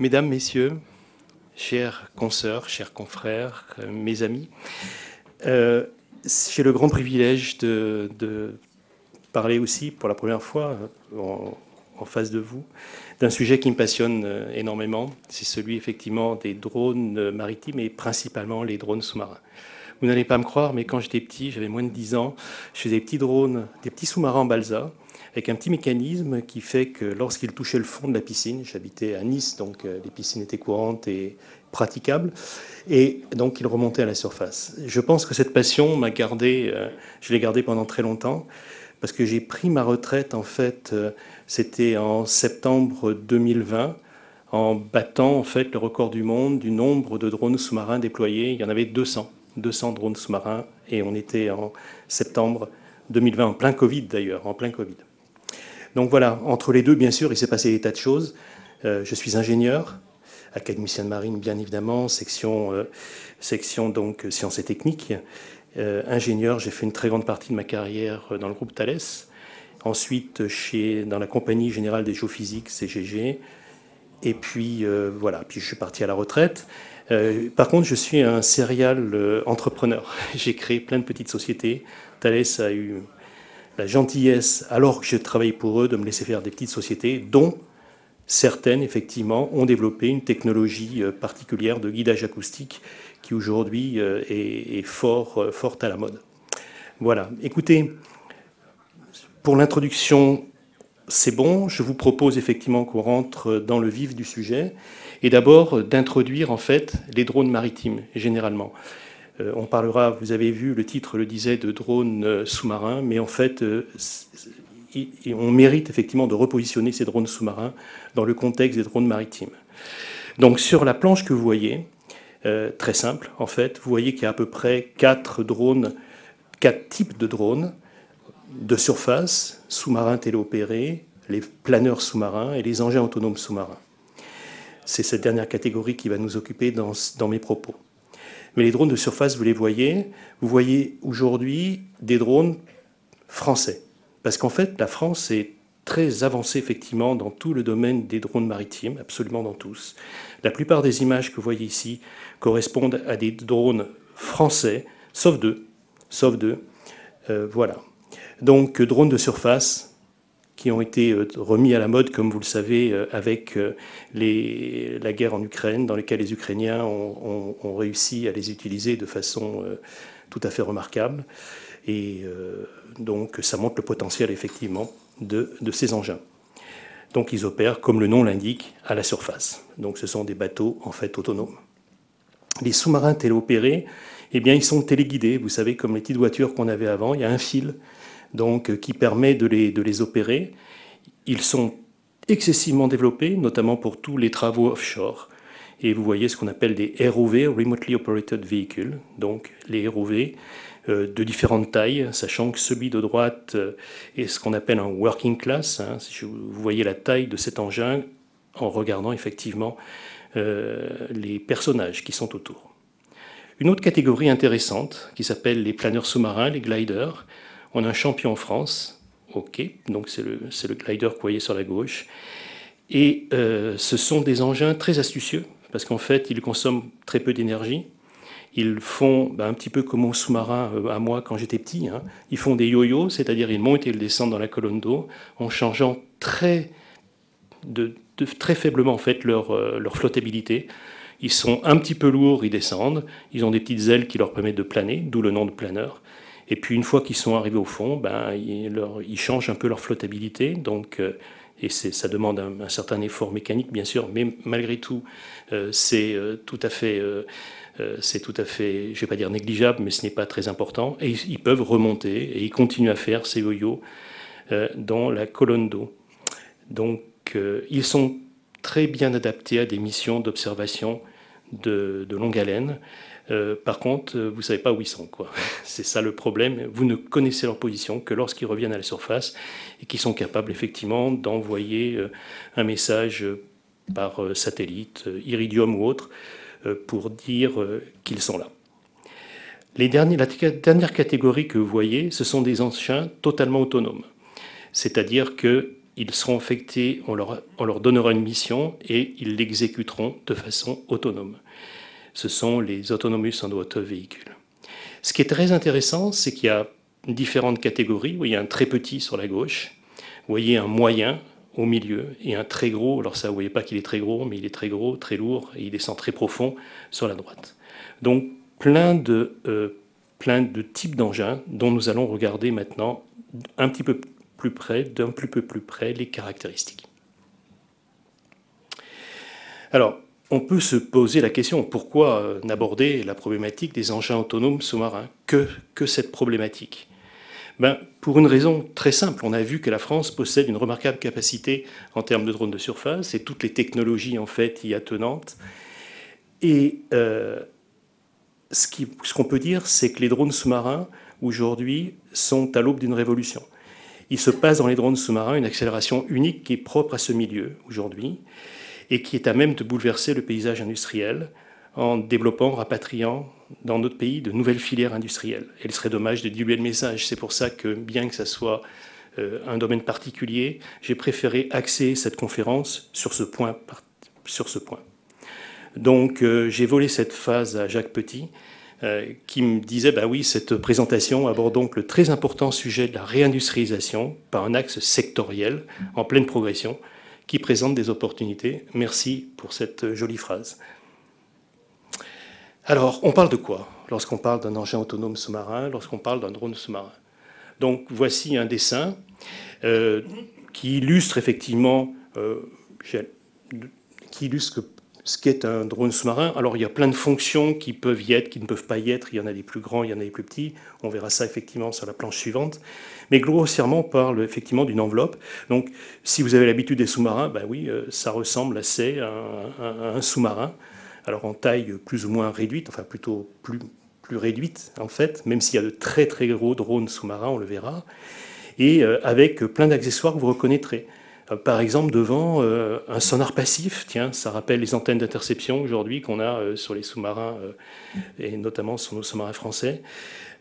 Mesdames, Messieurs, chers consoeurs, chers confrères, mes amis, j'ai le grand privilège de parler aussi pour la première fois en face de vous d'un sujet qui me passionne énormément. C'est celui effectivement des drones maritimes et principalement les drones sous-marins. Vous n'allez pas me croire, mais quand j'étais petit, j'avais moins de 10 ans, je faisais des petits drones, des petits sous-marins en balsa, avec un petit mécanisme qui fait que lorsqu'il touchait le fond de la piscine, j'habitais à Nice, donc les piscines étaient courantes et praticables, et donc il remontait à la surface. Je pense que cette passion m'a gardé, je l'ai gardée pendant très longtemps, parce que j'ai pris ma retraite, en fait, c'était en septembre 2020, en battant en fait le record du monde du nombre de drones sous-marins déployés. Il y en avait 200 drones sous-marins, et on était en septembre 2020, en plein Covid d'ailleurs, en plein Covid. Donc voilà, entre les deux, bien sûr, il s'est passé des tas de choses. Je suis ingénieur, académicien de marine, bien évidemment, section donc sciences et techniques. Ingénieur, j'ai fait une très grande partie de ma carrière dans le groupe Thales. Ensuite, dans la Compagnie Générale des Géophysiques, CGG. Et puis, voilà, puis je suis parti à la retraite. Par contre, je suis un serial entrepreneur. J'ai créé plein de petites sociétés. Thales a eu la gentillesse, alors que je travaillais pour eux, de me laisser faire des petites sociétés, dont certaines, effectivement, ont développé une technologie particulière de guidage acoustique qui, aujourd'hui, est fort à la mode. Voilà. Écoutez, pour l'introduction, c'est bon. Je vous propose effectivement qu'on rentre dans le vif du sujet, et d'abord d'introduire, en fait, les drones maritimes, généralement. On parlera, vous avez vu, le titre le disait, de drones sous-marins, mais en fait, on mérite effectivement de repositionner ces drones sous-marins dans le contexte des drones maritimes. Donc sur la planche que vous voyez, très simple, en fait, vous voyez qu'il y a à peu près 4 types de drones de surface, sous-marins téléopérés, les planeurs sous-marins et les engins autonomes sous-marins. C'est cette dernière catégorie qui va nous occuper dans mes propos. Mais les drones de surface, vous voyez aujourd'hui des drones français. Parce qu'en fait, la France est très avancée effectivement dans tout le domaine des drones maritimes, absolument dans tous. La plupart des images que vous voyez ici correspondent à des drones français, sauf deux. Voilà. Donc, drones de surface qui ont été remis à la mode, comme vous le savez, avec la guerre en Ukraine, dans laquelle les Ukrainiens ont réussi à les utiliser de façon tout à fait remarquable. Et donc, ça montre le potentiel, effectivement, de ces engins. Donc, ils opèrent, comme le nom l'indique, à la surface. Donc, ce sont des bateaux, en fait, autonomes. Les sous-marins téléopérés, eh bien, ils sont téléguidés. Vous savez, comme les petites voitures qu'on avait avant, il y a un fil donc, qui permet de les opérer. Ils sont excessivement développés, notamment pour tous les travaux offshore. Et vous voyez ce qu'on appelle des ROV, Remotely Operated Vehicle, donc les ROV de différentes tailles, sachant que celui de droite est ce qu'on appelle un working class. Si vous voyez la taille de cet engin en regardant effectivement les personnages qui sont autour. Une autre catégorie intéressante qui s'appelle les planeurs sous-marins, les gliders. On a un champion en France, OK, donc c'est le glider que vous voyez sur la gauche. Et ce sont des engins très astucieux, parce qu'en fait, ils consomment très peu d'énergie. Ils font un petit peu comme au sous-marin à moi quand j'étais petit. Ils font des yo-yo, c'est-à-dire ils montent et ils descendent dans la colonne d'eau, en changeant très faiblement en fait leur flottabilité. Ils sont un petit peu lourds, ils descendent. Ils ont des petites ailes qui leur permettent de planer, d'où le nom de planeur. Et puis une fois qu'ils sont arrivés au fond, ils changent un peu leur flottabilité. Donc, et ça demande un certain effort mécanique, bien sûr, mais malgré tout, c'est tout à fait, je ne vais pas dire négligeable, mais ce n'est pas très important. Et ils peuvent remonter et ils continuent à faire ces yo-yo dans la colonne d'eau. Donc, ils sont très bien adaptés à des missions d'observation de longue haleine. Par contre, vous ne savez pas où ils sont, quoi. C'est ça le problème. Vous ne connaissez leur position que lorsqu'ils reviennent à la surface et qu'ils sont capables effectivement d'envoyer un message par satellite, Iridium ou autre, pour dire qu'ils sont là. La dernière catégorie que vous voyez, ce sont des engins totalement autonomes. C'est-à-dire qu'ils ils seront affectés, on leur donnera une mission et ils l'exécuteront de façon autonome. Ce sont les Autonomous Underwater Vehicles. Ce qui est très intéressant, c'est qu'il y a différentes catégories. Vous voyez un très petit sur la gauche, vous voyez un moyen au milieu et un très gros. Alors ça, vous ne voyez pas qu'il est très gros, mais il est très gros, très lourd et il descend très profond sur la droite. Donc plein de types d'engins dont nous allons regarder maintenant un petit peu plus près, d'un peu plus près, les caractéristiques. Alors, on peut se poser la question, pourquoi n'aborder la problématique des engins autonomes sous-marins? Que cette problématique? Pour une raison très simple. On a vu que la France possède une remarquable capacité en termes de drones de surface et toutes les technologies en fait y attenantes. Et ce qu'on peut dire, c'est que les drones sous-marins, aujourd'hui, sont à l'aube d'une révolution. Il se passe dans les drones sous-marins une accélération unique qui est propre à ce milieu aujourd'hui et qui est à même de bouleverser le paysage industriel en développant, rapatriant dans notre pays de nouvelles filières industrielles. Et il serait dommage de diluer le message. C'est pour ça que, bien que ça soit un domaine particulier, j'ai préféré axer cette conférence sur ce point. Donc j'ai volé cette phase à Jacques Petit, qui me disait, oui, cette présentation aborde donc le très important sujet de la réindustrialisation par un axe sectoriel en pleine progression qui présente des opportunités. Merci pour cette jolie phrase. Alors, on parle de quoi lorsqu'on parle d'un engin autonome sous-marin, lorsqu'on parle d'un drone sous-marin? Donc, voici un dessin qui illustre effectivement ce qu'est un drone sous-marin. Alors, il y a plein de fonctions qui peuvent y être, qui ne peuvent pas y être. Il y en a des plus grands, il y en a des plus petits. On verra ça effectivement sur la planche suivante. Mais grossièrement, on parle effectivement d'une enveloppe. Donc, si vous avez l'habitude des sous-marins, oui, ça ressemble assez à un sous-marin. Alors, en taille plus ou moins réduite, enfin plutôt plus réduite en fait, même s'il y a de très très gros drones sous-marins, on le verra, et avec plein d'accessoires que vous reconnaîtrez. Par exemple, devant un sonar passif, tiens, ça rappelle les antennes d'interception aujourd'hui qu'on a sur les sous-marins, et notamment sur nos sous-marins français.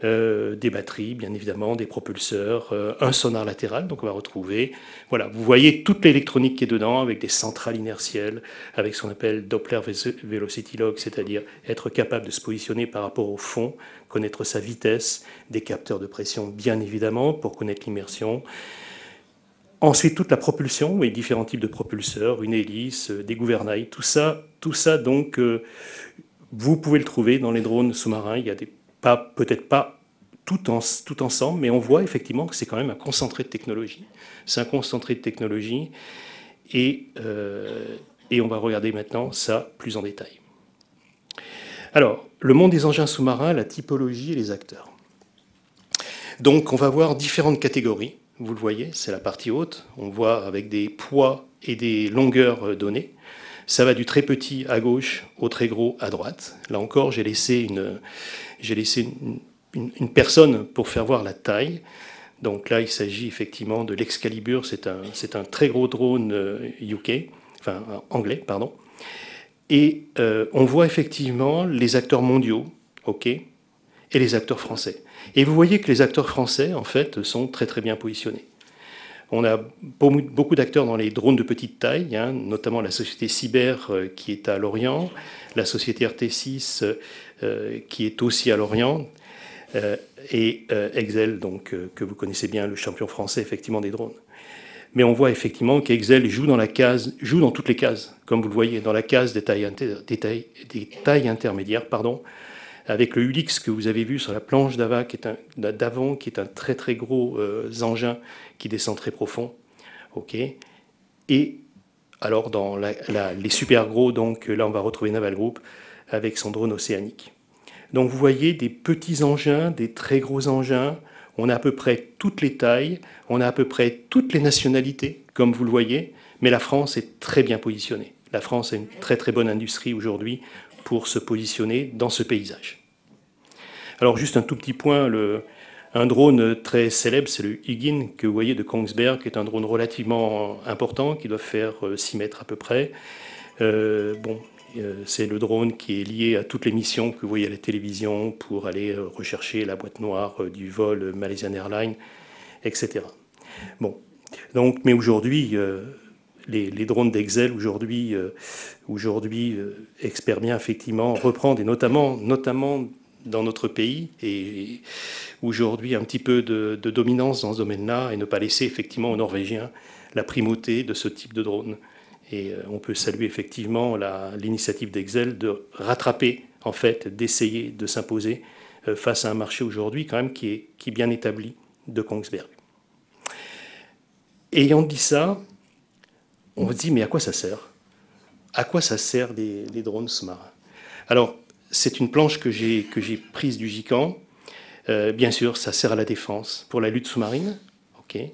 Des batteries, bien évidemment, des propulseurs, un sonar latéral, donc on va retrouver. Voilà, vous voyez toute l'électronique qui est dedans, avec des centrales inertielles, avec ce qu'on appelle Doppler Velocity Log, c'est-à-dire être capable de se positionner par rapport au fond, connaître sa vitesse, des capteurs de pression, bien évidemment, pour connaître l'immersion. Ensuite, toute la propulsion, oui, différents types de propulseurs, une hélice, des gouvernails, tout ça donc, vous pouvez le trouver dans les drones sous-marins. Il y a peut-être pas tout ensemble, mais on voit effectivement que c'est quand même un concentré de technologie. C'est un concentré de technologie, et on va regarder maintenant ça plus en détail. Alors, le monde des engins sous-marins, la typologie et les acteurs. Donc, on va voir différentes catégories. Vous le voyez, c'est la partie haute. On voit avec des poids et des longueurs données. Ça va du très petit à gauche au très gros à droite. Là encore, j'ai laissé une personne pour faire voir la taille. Donc là, il s'agit effectivement de l'Excalibur. C'est un très gros drone anglais, pardon. Et on voit effectivement les acteurs mondiaux, et les acteurs français. Et vous voyez que les acteurs français, en fait, sont très très bien positionnés. On a beaucoup d'acteurs dans les drones de petite taille, notamment la société Cyber qui est à Lorient, la société RT6 qui est aussi à Lorient, et Exel, donc, que vous connaissez bien, le champion français effectivement des drones. Mais on voit effectivement qu'Exel joue dans toutes les cases, comme vous le voyez, dans la case des tailles intermédiaires, avec le ULX que vous avez vu sur la planche d'avant, qui est un très très gros engin qui descend très profond. Et alors dans les super gros, donc là on va retrouver Naval Group avec son drone océanique. Donc vous voyez des petits engins, des très gros engins. On a à peu près toutes les tailles, on a à peu près toutes les nationalités, comme vous le voyez, mais la France est très bien positionnée. La France a une très très bonne industrie aujourd'hui pour se positionner dans ce paysage. Alors juste un tout petit point, un drone très célèbre, c'est le Hugin que vous voyez de Kongsberg, qui est un drone relativement important, qui doit faire 6 mètres à peu près. C'est le drone qui est lié à toutes les missions que vous voyez à la télévision pour aller rechercher la boîte noire du vol Malaysian Airlines, etc. Bon. Donc, mais aujourd'hui, les drones d'Excel aujourd'hui espèrent bien effectivement reprendre, et notamment dans notre pays, et aujourd'hui un petit peu de dominance dans ce domaine-là, et ne pas laisser effectivement aux Norvégiens la primauté de ce type de drone. Et on peut saluer effectivement l'initiative d'Excel de rattraper, en fait, d'essayer de s'imposer face à un marché aujourd'hui quand même qui est bien établi de Kongsberg. Ayant dit ça, on se dit mais à quoi ça sert? À quoi ça sert les drones sous-marins? Alors, c'est une planche que j'ai prise du GICAN. Bien sûr, ça sert à la défense, pour la lutte sous-marine. Okay.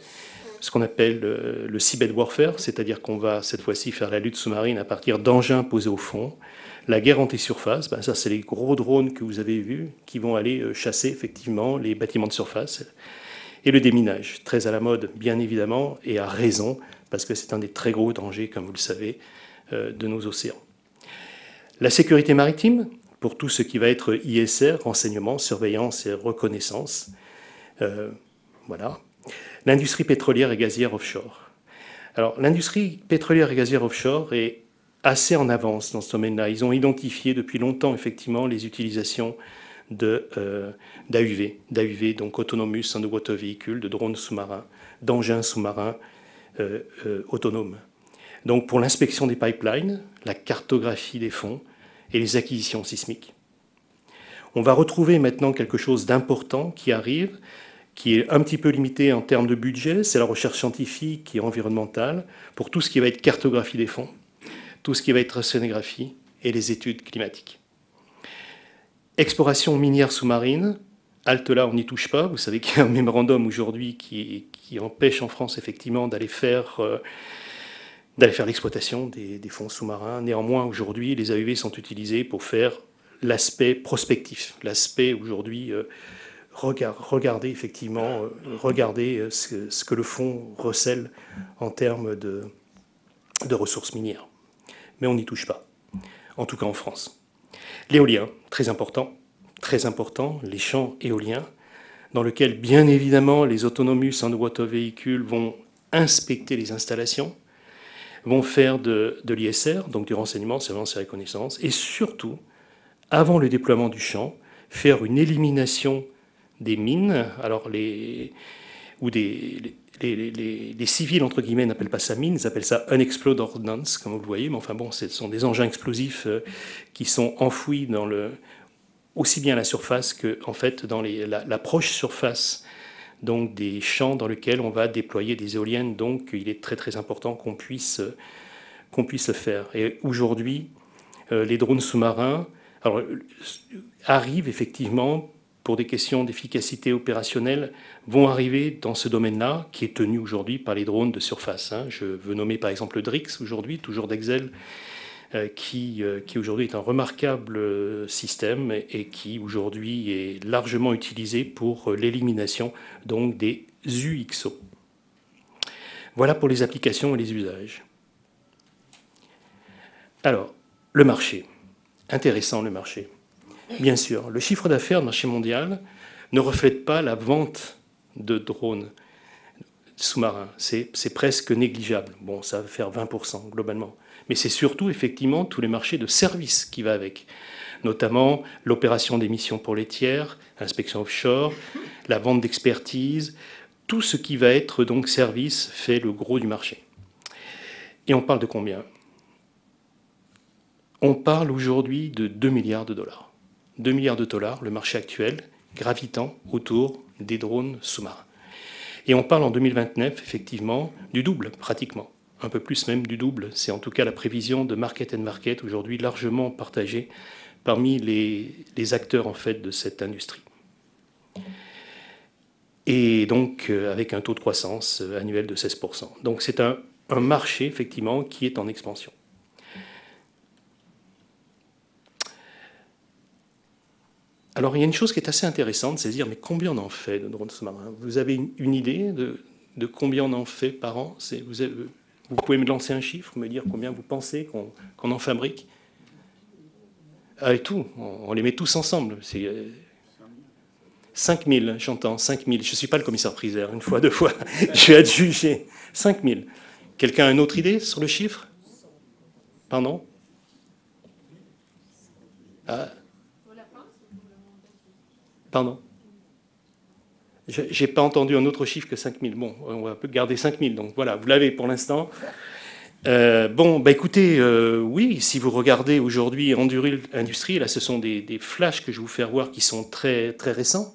Ce qu'on appelle le seabed warfare, c'est-à-dire qu'on va cette fois-ci faire la lutte sous-marine à partir d'engins posés au fond. La guerre anti-surface, ben ça c'est les gros drones que vous avez vus qui vont aller chasser effectivement les bâtiments de surface. Et le déminage, très à la mode bien évidemment, et à raison, parce que c'est un des très gros dangers, comme vous le savez, de nos océans. La sécurité maritime, pour tout ce qui va être ISR, renseignement, surveillance et reconnaissance. Voilà. L'industrie pétrolière et gazière offshore. Alors, l'industrie pétrolière et gazière offshore est assez en avance dans ce domaine-là. Ils ont identifié depuis longtemps, effectivement, les utilisations d'AUV, donc Autonomous Underwater Vehicle, de drones sous-marins, d'engins sous-marins autonomes. Donc, pour l'inspection des pipelines, la cartographie des fonds et les acquisitions sismiques. On va retrouver maintenant quelque chose d'important qui arrive, qui est un petit peu limité en termes de budget, c'est la recherche scientifique et environnementale pour tout ce qui va être cartographie des fonds, tout ce qui va être océanographie et les études climatiques. Exploration minière sous-marine, halte là, on n'y touche pas. Vous savez qu'il y a un mémorandum aujourd'hui qui empêche en France effectivement d'aller faire l'exploitation des fonds sous-marins. Néanmoins, aujourd'hui, les AUV sont utilisés pour faire l'aspect prospectif, l'aspect aujourd'hui regarder effectivement, ce que le fond recèle en termes de ressources minières. Mais on n'y touche pas, en tout cas en France. L'éolien, très important, les champs éoliens, dans lesquels, bien évidemment, les Autonomous Underwater Vehicle vont inspecter les installations, vont faire de l'ISR, donc du renseignement, surveillance et reconnaissance, et surtout, avant le déploiement du champ, faire une élimination des mines, alors les civils, entre guillemets, n'appellent pas ça mine, ils appellent ça unexploded ordnance, comme vous le voyez, mais enfin bon, ce sont des engins explosifs qui sont enfouis dans aussi bien à la surface que, en fait, dans la proche surface donc, des champs dans lesquels on va déployer des éoliennes. Donc, il est très très important qu'on puisse le faire. Et aujourd'hui, les drones sous-marins arrivent effectivement pour des questions d'efficacité opérationnelle, vont arriver dans ce domaine-là, qui est tenu aujourd'hui par les drones de surface. Je veux nommer par exemple le DRIX aujourd'hui, toujours d'Excel, qui aujourd'hui est un remarquable système et qui aujourd'hui est largement utilisé pour l'élimination donc des UXO. Voilà pour les applications et les usages. Alors, le marché. Intéressant le marché. Bien sûr, le chiffre d'affaires du marché mondial ne reflète pas la vente de drones sous-marins. C'est presque négligeable. Bon, ça va faire 20% globalement. Mais c'est surtout effectivement tous les marchés de services qui va avec, notamment l'opération des missions pour les tiers, inspection offshore, la vente d'expertise, tout ce qui va être donc service fait le gros du marché. Et on parle de combien? On parle aujourd'hui de 2 milliards de dollars. 2 milliards de dollars, le marché actuel, gravitant autour des drones sous-marins. Et on parle en 2029, effectivement, du double, pratiquement. Un peu plus même du double. C'est en tout cas la prévision de Market & Market, aujourd'hui largement partagée parmi les acteurs en fait, de cette industrie. Et donc, avec un taux de croissance annuel de 16%. Donc, c'est un marché, effectivement, qui est en expansion. Alors, il y a une chose qui est assez intéressante, c'est de dire, mais combien on en fait de drones sous-marins? Vous avez une idée de combien on en fait par an? Vous pouvez me lancer un chiffre, me dire combien vous pensez qu'on en fabrique? Avec tout, on les met tous ensemble. 5000, j'entends, 5000. Je ne suis pas le commissaire-priseur, une fois, deux fois. Je vais être jugé. 5000. Quelqu'un a une autre idée sur le chiffre? Pardon? Ah. Pardon? Je n'ai pas entendu un autre chiffre que 5000. Bon, on va garder 5000. Donc voilà, vous l'avez pour l'instant. Bon, bah écoutez, oui, si vous regardez aujourd'hui Enduril Industrie, là, ce sont des flashs que je vais vous faire voir qui sont très, très récents.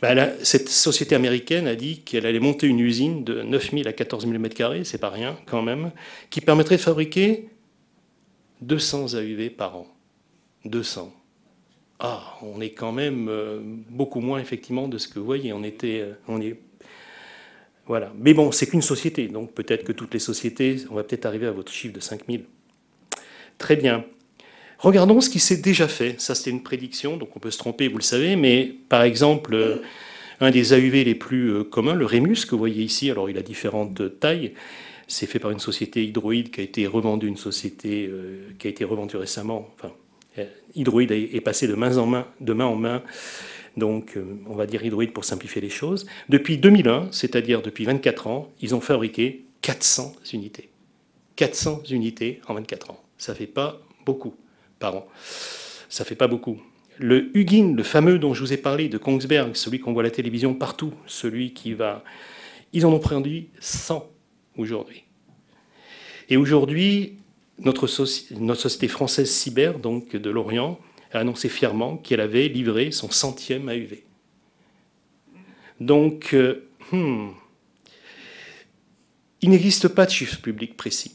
Bah, là, cette société américaine a dit qu'elle allait monter une usine de 9000 à 14 000 m², c'est pas rien quand même, qui permettrait de fabriquer 200 AUV par an. 200. Ah, on est quand même beaucoup moins effectivement de ce que vous voyez. On est, voilà. Mais bon, c'est qu'une société, donc peut-être que toutes les sociétés, on va peut-être arriver à votre chiffre de 5000. Très bien. Regardons ce qui s'est déjà fait. Ça, c'était une prédiction, donc on peut se tromper, vous le savez, mais par exemple, un des AUV les plus communs, le Remus, que vous voyez ici, alors il a différentes tailles, c'est fait par une société Hydroid qui a été revendue, une société qui a été revendue récemment. Enfin, Hydroid est passé de main en main, donc on va dire Hydroid pour simplifier les choses. Depuis 2001, c'est-à-dire depuis 24 ans, ils ont fabriqué 400 unités. 400 unités en 24 ans. Ça ne fait pas beaucoup par an. Ça ne fait pas beaucoup. Le Hugin, le fameux dont je vous ai parlé, de Kongsberg, celui qu'on voit à la télévision partout, celui qui va... Ils en ont produit 100 aujourd'hui. Et aujourd'hui, notre société française Cyber, donc de Lorient, a annoncé fièrement qu'elle avait livré son 100e AUV. Donc, il n'existe pas de chiffre public précis.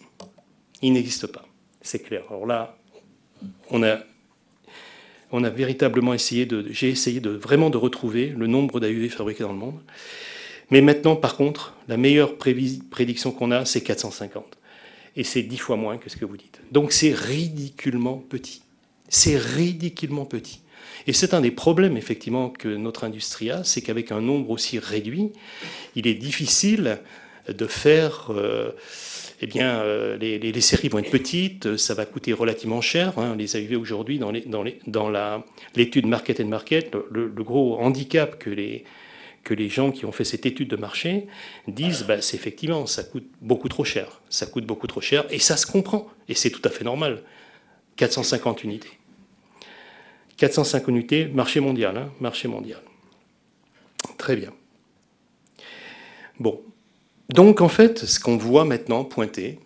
Il n'existe pas, c'est clair. Alors là, on a véritablement essayé j'ai essayé vraiment de retrouver le nombre d'AUV fabriqués dans le monde. Mais maintenant, par contre, la meilleure prédiction qu'on a, c'est 450. Et c'est 10 fois moins que ce que vous dites. Donc c'est ridiculement petit. C'est ridiculement petit. Et c'est un des problèmes, effectivement, que notre industrie a, c'est qu'avec un nombre aussi réduit, il est difficile de faire... les séries vont être petites, ça va coûter relativement cher. Hein, les AUV aujourd'hui, dans l'étude Market and Market, le gros handicap que les gens qui ont fait cette étude de marché disent, bah, c'est effectivement, ça coûte beaucoup trop cher. Ça coûte beaucoup trop cher, et ça se comprend, et c'est tout à fait normal. 450 unités. 450 unités, marché mondial. Hein, marché mondial. Très bien. Bon. Donc, en fait, ce qu'on voit maintenant pointer,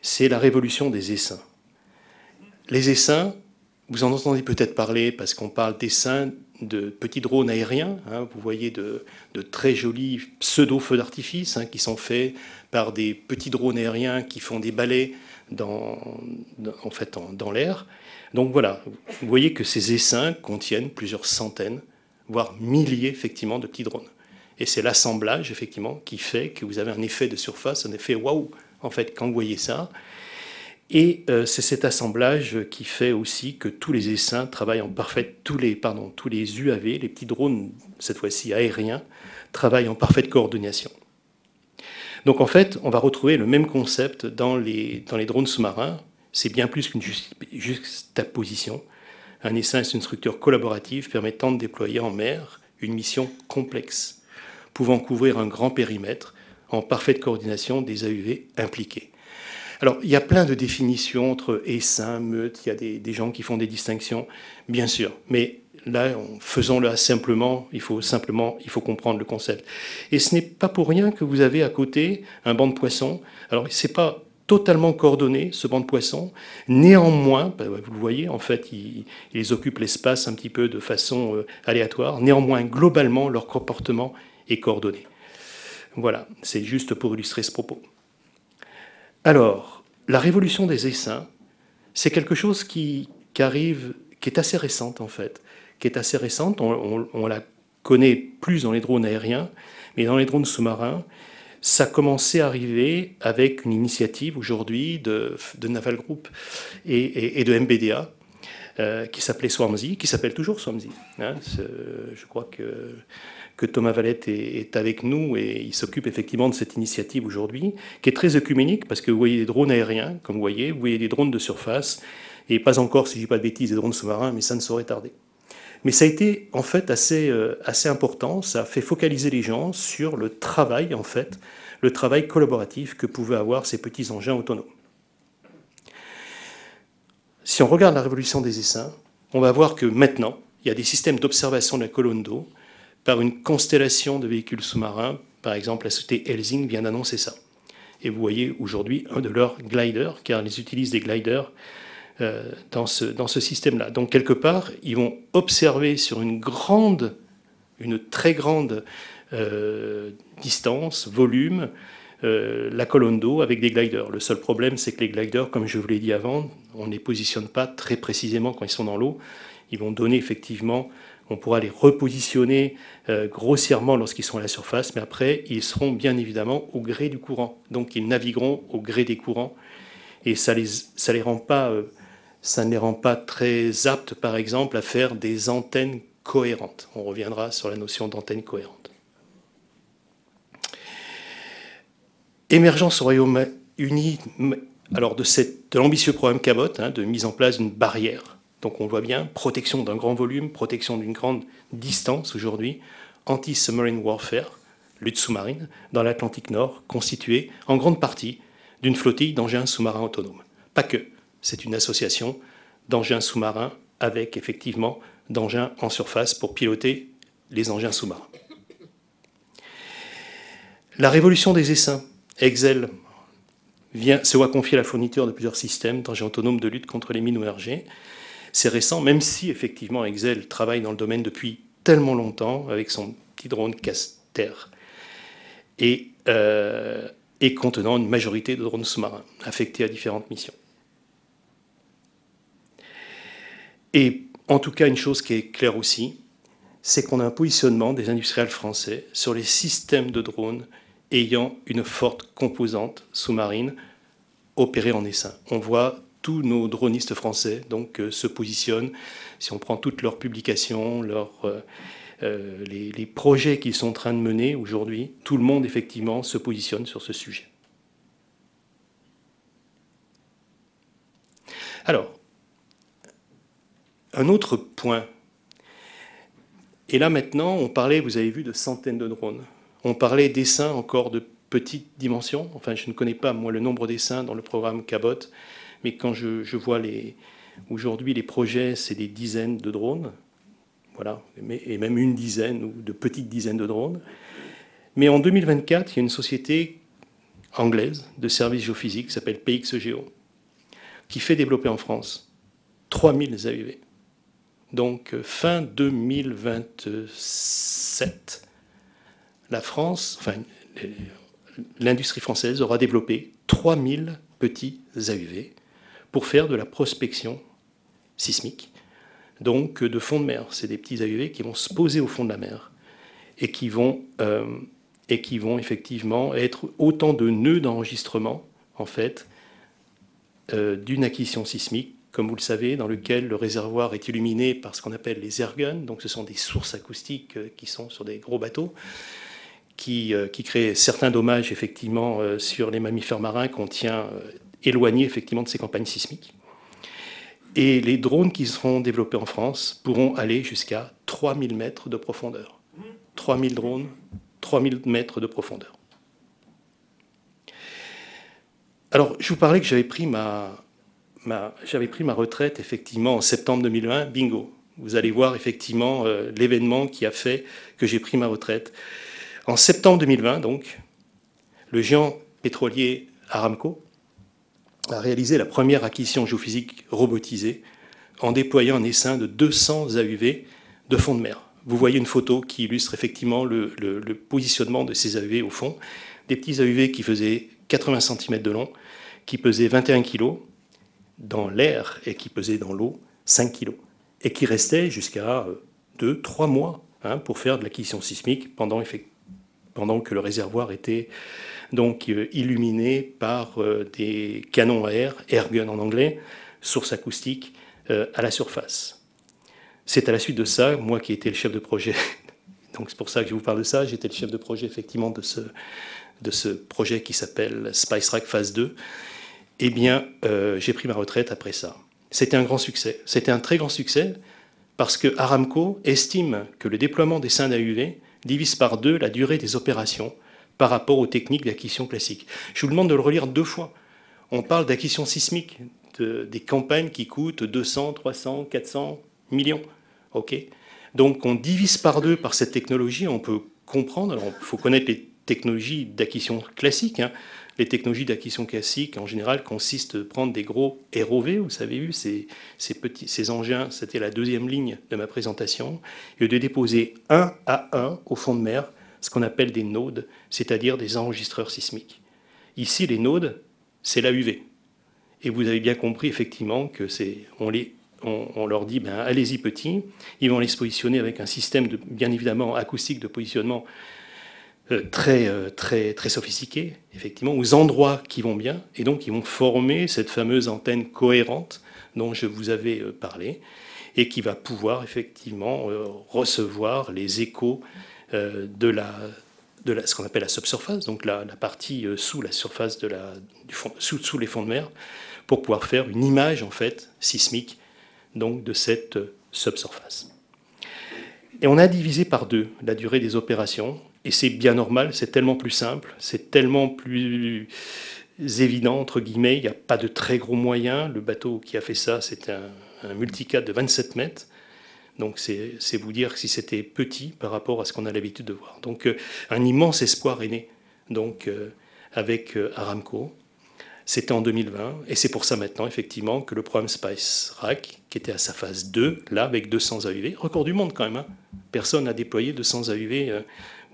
c'est la révolution des essaims. Les essaims, vous en entendez peut-être parler parce qu'on parle d'essaims de petits drones aériens. Hein, vous voyez de très jolis pseudo-feux d'artifice hein, qui sont faits par des petits drones aériens qui font des balais dans l'air. Donc voilà, vous voyez que ces essaims contiennent plusieurs centaines, voire milliers effectivement de petits drones. Et c'est l'assemblage, effectivement, qui fait que vous avez un effet de surface, un effet waouh, en fait, quand vous voyez ça. Et c'est cet assemblage qui fait aussi que tous les essaims travaillent en parfaite, tous les UAV, les petits drones, cette fois-ci aériens, travaillent en parfaite coordination. Donc en fait, on va retrouver le même concept dans les drones sous-marins. C'est bien plus qu'une juxtaposition. Un essaim, c'est une structure collaborative permettant de déployer en mer une mission complexe, pouvant couvrir un grand périmètre en parfaite coordination des AUV impliqués. Alors, il y a plein de définitions entre essaim, meute, il y a des gens qui font des distinctions, bien sûr, mais là, faisons-le simplement, il faut comprendre le concept. Et ce n'est pas pour rien que vous avez à côté un banc de poissons. Alors, ce n'est pas totalement coordonné, ce banc de poissons. Néanmoins, vous le voyez, en fait, ils occupent l'espace un petit peu de façon aléatoire. Néanmoins, globalement, leur comportement est coordonné. Voilà, c'est juste pour illustrer ce propos. Alors, la révolution des essaims, c'est quelque chose qui arrive, qui est assez récente, en fait. Qui est assez récente, on la connaît plus dans les drones aériens, mais dans les drones sous-marins, ça commençait à arriver avec une initiative aujourd'hui de Naval Group et de MBDA qui s'appelait Swarmzy, qui s'appelle toujours Swarmzy. Hein, je crois que Thomas Valette est avec nous et il s'occupe effectivement de cette initiative aujourd'hui, qui est très œcuménique parce que vous voyez des drones aériens, comme vous voyez des drones de surface, et pas encore, si je ne dis pas de bêtises, des drones sous-marins, mais ça ne saurait tarder. Mais ça a été en fait assez important, ça a fait focaliser les gens sur le travail en fait, le travail collaboratif que pouvaient avoir ces petits engins autonomes. Si on regarde la révolution des essaims, on va voir que maintenant, il y a des systèmes d'observation de la colonne d'eau par une constellation de véhicules sous-marins. Par exemple, la société Helsing vient d'annoncer ça. Et vous voyez aujourd'hui un de leurs gliders, car ils utilisent des gliders dans ce système-là. Donc, quelque part, ils vont observer sur une très grande distance, volume, la colonne d'eau avec des gliders. Le seul problème, c'est que les gliders, comme je vous l'ai dit avant, on ne les positionne pas très précisément quand ils sont dans l'eau. Ils vont donner effectivement, on pourra les repositionner grossièrement lorsqu'ils sont à la surface, mais après, ils seront bien évidemment au gré du courant. Donc, ils navigueront au gré des courants. Et ça ne les rend pas très aptes, par exemple, à faire des antennes cohérentes. On reviendra sur la notion d'antenne cohérente. Émergence au Royaume-Uni alors de l'ambitieux programme Cabot, de mise en place d'une barrière. Donc on voit bien, protection d'un grand volume, protection d'une grande distance aujourd'hui, anti-submarine warfare, lutte sous-marine, dans l'Atlantique Nord, constituée en grande partie d'une flottille d'engins sous-marins autonomes. Pas que, c'est une association d'engins sous-marins avec effectivement d'engins en surface pour piloter les engins sous-marins. La révolution des essaims. Exel se voit confier la fourniture de plusieurs systèmes d'engins autonomes de lutte contre les mines ORG. C'est récent, même si effectivement Exel travaille dans le domaine depuis tellement longtemps avec son petit drone Caster et contenant une majorité de drones sous-marins affectés à différentes missions. Et en tout cas, une chose qui est claire aussi, c'est qu'on a un positionnement des industriels français sur les systèmes de drones ayant une forte composante sous-marine opérée en essaim. On voit tous nos dronistes français donc, se positionnent, si on prend toutes leurs publications, les projets qu'ils sont en train de mener aujourd'hui, tout le monde effectivement se positionne sur ce sujet. Alors, un autre point, et là maintenant on parlait, vous avez vu, de centaines de drones. On parlait d'essaims encore de petites dimensions. Enfin, je ne connais pas, moi, le nombre d'essaims dans le programme Cabot, mais quand je vois aujourd'hui les projets, c'est des dizaines de drones, voilà, et même une dizaine ou de petites dizaines de drones. Mais en 2024, il y a une société anglaise de services géophysiques qui s'appelle PXGeo, qui fait développer en France 3000 AUV. Donc, fin 2027, la France, enfin, l'industrie française aura développé 3000 petits AUV pour faire de la prospection sismique, donc de fond de mer. C'est des petits AUV qui vont se poser au fond de la mer et qui vont effectivement être autant de nœuds d'enregistrement, en fait, d'une acquisition sismique, comme vous le savez, dans lequel le réservoir est illuminé par ce qu'on appelle les airguns, donc ce sont des sources acoustiques qui sont sur des gros bateaux, qui crée certains dommages effectivement sur les mammifères marins qu'on tient éloignés effectivement de ces campagnes sismiques. Et les drones qui seront développés en France pourront aller jusqu'à 3000 mètres de profondeur. 3000 drones, 3000 mètres de profondeur. Alors, je vous parlais que j'avais pris ma retraite effectivement en septembre 2020, bingo. Vous allez voir effectivement l'événement qui a fait que j'ai pris ma retraite. En septembre 2020, donc, le géant pétrolier Aramco a réalisé la première acquisition géophysique robotisée en déployant un essaim de 200 AUV de fond de mer. Vous voyez une photo qui illustre effectivement le positionnement de ces AUV au fond. Des petits AUV qui faisaient 80 cm de long, qui pesaient 21 kg dans l'air et qui pesaient dans l'eau 5 kg. Et qui restaient jusqu'à 2-3 mois pour faire de l'acquisition sismique pendant que le réservoir était donc illuminé par des canons à air, airgun en anglais, source acoustique, à la surface. C'est à la suite de ça, moi qui étais le chef de projet, donc c'est pour ça que je vous parle de ça, j'étais le chef de projet effectivement de ce projet qui s'appelle SpiceRack Phase 2, j'ai pris ma retraite après ça. C'était un grand succès, c'était un très grand succès, parce que Aramco estime que le déploiement des sondes à UV divise par 2 la durée des opérations par rapport aux techniques d'acquisition classiques. Je vous demande de le relire 2 fois. On parle d'acquisition sismique, des campagnes qui coûtent 200, 300, 400 millions. Okay, donc on divise par 2 par cette technologie, on peut comprendre. Alors il faut connaître les technologies d'acquisition classiques. Hein. Les technologies d'acquisition classique, en général, consistent à prendre des gros ROV, vous savez vu, ces engins, c'était la 2e ligne de ma présentation, et de déposer 1 à 1 au fond de mer, ce qu'on appelle des nodes, c'est-à-dire des enregistreurs sismiques. Ici, les nodes, c'est l'AUV. Et vous avez bien compris, effectivement, que on leur dit, ben, allez-y petits, ils vont les positionner avec un système, bien évidemment, acoustique de positionnement très sophistiqué, effectivement, aux endroits qui vont bien, et donc ils vont former cette fameuse antenne cohérente dont je vous avais parlé, et qui va pouvoir effectivement recevoir les échos de ce qu'on appelle la subsurface, donc la partie sous la surface sous les fonds de mer, pour pouvoir faire une image en fait sismique donc de cette subsurface. Et on a divisé par 2 la durée des opérations. Et c'est bien normal, c'est tellement plus simple, c'est tellement plus évident, entre guillemets, il n'y a pas de très gros moyens. Le bateau qui a fait ça, c'est un multicat de 27 mètres. Donc c'est vous dire que si c'était petit par rapport à ce qu'on a l'habitude de voir. Donc un immense espoir est né donc, avec Aramco. C'était en 2020, et c'est pour ça maintenant, effectivement, que le programme SpiceRack, qui était à sa phase 2, là, avec 200 AUV, record du monde quand même, hein. Personne n'a déployé 200 AUV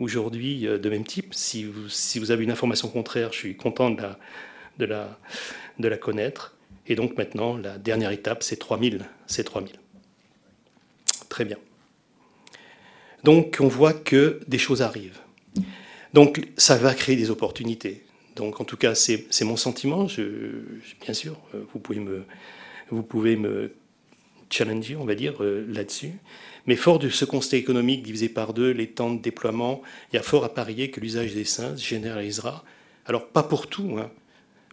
aujourd'hui de même type. Si vous avez une information contraire, je suis content de la connaître. Et donc maintenant, la dernière étape, c'est 3000. C'est 3000. Très bien. Donc on voit que des choses arrivent. Donc ça va créer des opportunités. Donc en tout cas, c'est mon sentiment. Bien sûr, vous pouvez me challenger, on va dire, là-dessus. Mais fort de ce constat économique divisé par 2, les temps de déploiement, il y a fort à parier que l'usage des SINS généralisera. Alors pas pour tout, hein,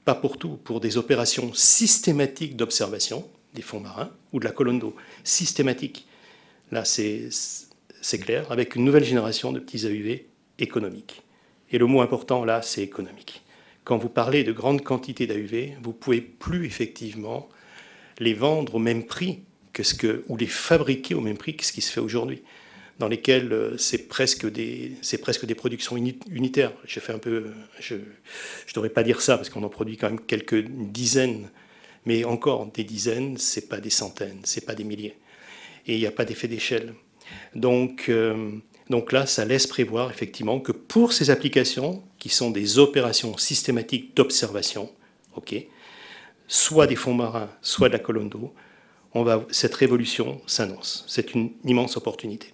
pas pour tout, pour des opérations systématiques d'observation des fonds marins ou de la colonne d'eau, systématiques. Là, c'est clair, avec une nouvelle génération de petits AUV économiques. Et le mot important, là, c'est économique. Quand vous parlez de grandes quantités d'AUV, vous ne pouvez plus effectivement les vendre au même prix ou les fabriquer au même prix que ce qui se fait aujourd'hui, dans lesquels c'est presque des productions unitaires. Je ne devrais pas dire ça, parce qu'on en produit quand même quelques dizaines, mais encore des dizaines, ce n'est pas des centaines, ce n'est pas des milliers. Et il n'y a pas d'effet d'échelle. Donc là, ça laisse prévoir effectivement que pour ces applications, qui sont des opérations systématiques d'observation, soit des fonds marins, soit de la colonne d'eau, cette révolution s'annonce. C'est une immense opportunité.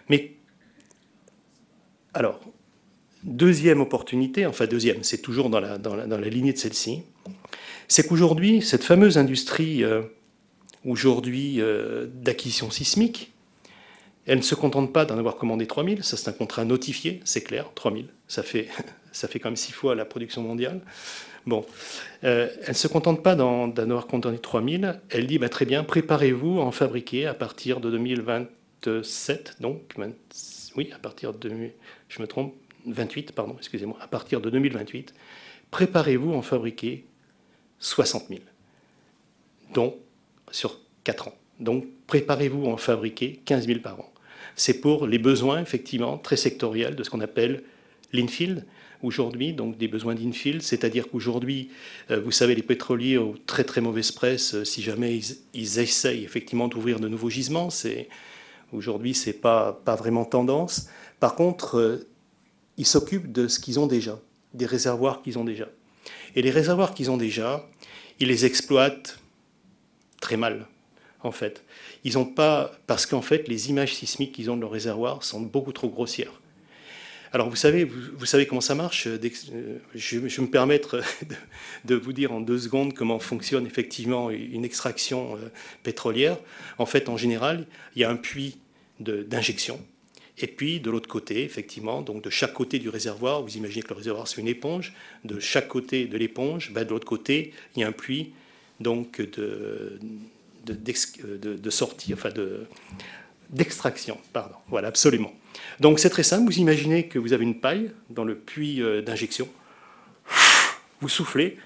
Mais, alors, deuxième opportunité, enfin deuxième, c'est toujours dans la lignée de celle-ci, c'est qu'aujourd'hui, cette fameuse industrie d'acquisition sismique, elle ne se contente pas d'en avoir commandé 3000, ça c'est un contrat notifié, c'est clair, 3000, ça fait quand même 6 fois la production mondiale. Bon, elle ne se contente pas d'en avoir commandé 3000, elle dit, très bien, préparez-vous à en fabriquer à partir de 2027, donc, oui, à partir de, je me trompe, 28, pardon, excusez-moi, à partir de 2028, préparez-vous à en fabriquer 60 000, donc sur 4 ans. Donc, préparez-vous à en fabriquer 15 000 par an. C'est pour les besoins, effectivement, très sectoriels de ce qu'on appelle l'infield. Aujourd'hui, donc des besoins d'infield, c'est-à-dire qu'aujourd'hui, vous savez, les pétroliers ont très très mauvaise presse si jamais ils essayent effectivement d'ouvrir de nouveaux gisements. Aujourd'hui, ce n'est pas vraiment tendance. Par contre, ils s'occupent de ce qu'ils ont déjà, des réservoirs qu'ils ont déjà. Et les réservoirs qu'ils ont déjà, ils les exploitent très mal, en fait. Ils n'ont pas, parce qu'en fait, les images sismiques qu'ils ont de leurs réservoirs sont beaucoup trop grossières. Alors, vous savez comment ça marche. Je vais me permettre de vous dire en 2 secondes comment fonctionne effectivement une extraction pétrolière. En fait, en général, il y a un puits d'injection. Et puis, de l'autre côté, effectivement, donc de chaque côté du réservoir, vous imaginez que le réservoir, c'est une éponge. De chaque côté de l'éponge, de l'autre côté, il y a un puits donc de sortie, enfin d'extraction, pardon. Voilà, absolument. Donc c'est très simple, vous imaginez que vous avez une paille dans le puits d'injection, vous soufflez,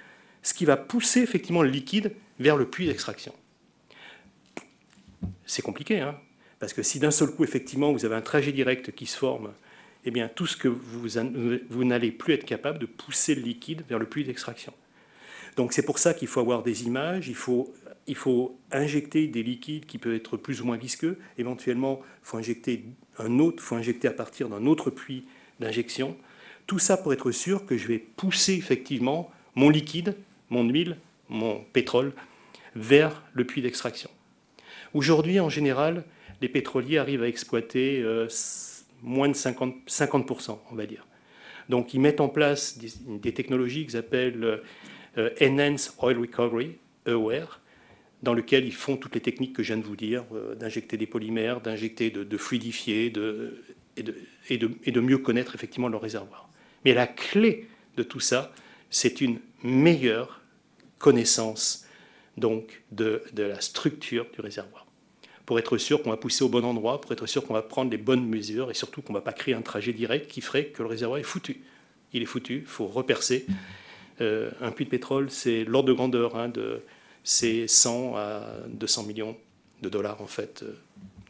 ce qui va pousser effectivement le liquide vers le puits d'extraction. C'est compliqué, hein, parce que si d'un seul coup, effectivement, vous avez un trajet direct qui se forme, eh bien, tout ce que vous n'allez plus être capable de pousser le liquide vers le puits d'extraction. Donc c'est pour ça qu'il faut avoir des images, il faut injecter des liquides qui peuvent être plus ou moins visqueux, éventuellement, il faut injecter à partir d'un autre puits d'injection. Tout ça pour être sûr que je vais pousser effectivement mon liquide, mon huile, mon pétrole, vers le puits d'extraction. Aujourd'hui, en général, les pétroliers arrivent à exploiter moins de 50%, on va dire. Donc, ils mettent en place des technologies qu'ils appellent Enhanced Oil Recovery, EOR, dans lesquelles ils font toutes les techniques que je viens de vous dire, d'injecter des polymères, d'injecter, de fluidifier et de mieux connaître effectivement leur réservoir. Mais la clé de tout ça, c'est une meilleure connaissance donc de la structure du réservoir, pour être sûr qu'on va pousser au bon endroit, pour être sûr qu'on va prendre les bonnes mesures et surtout qu'on ne va pas créer un trajet direct qui ferait que le réservoir est foutu. Il est foutu, il faut repercer. Un puits de pétrole, c'est l'ordre de grandeur, hein, c'est 100 à 200 millions de dollars en fait.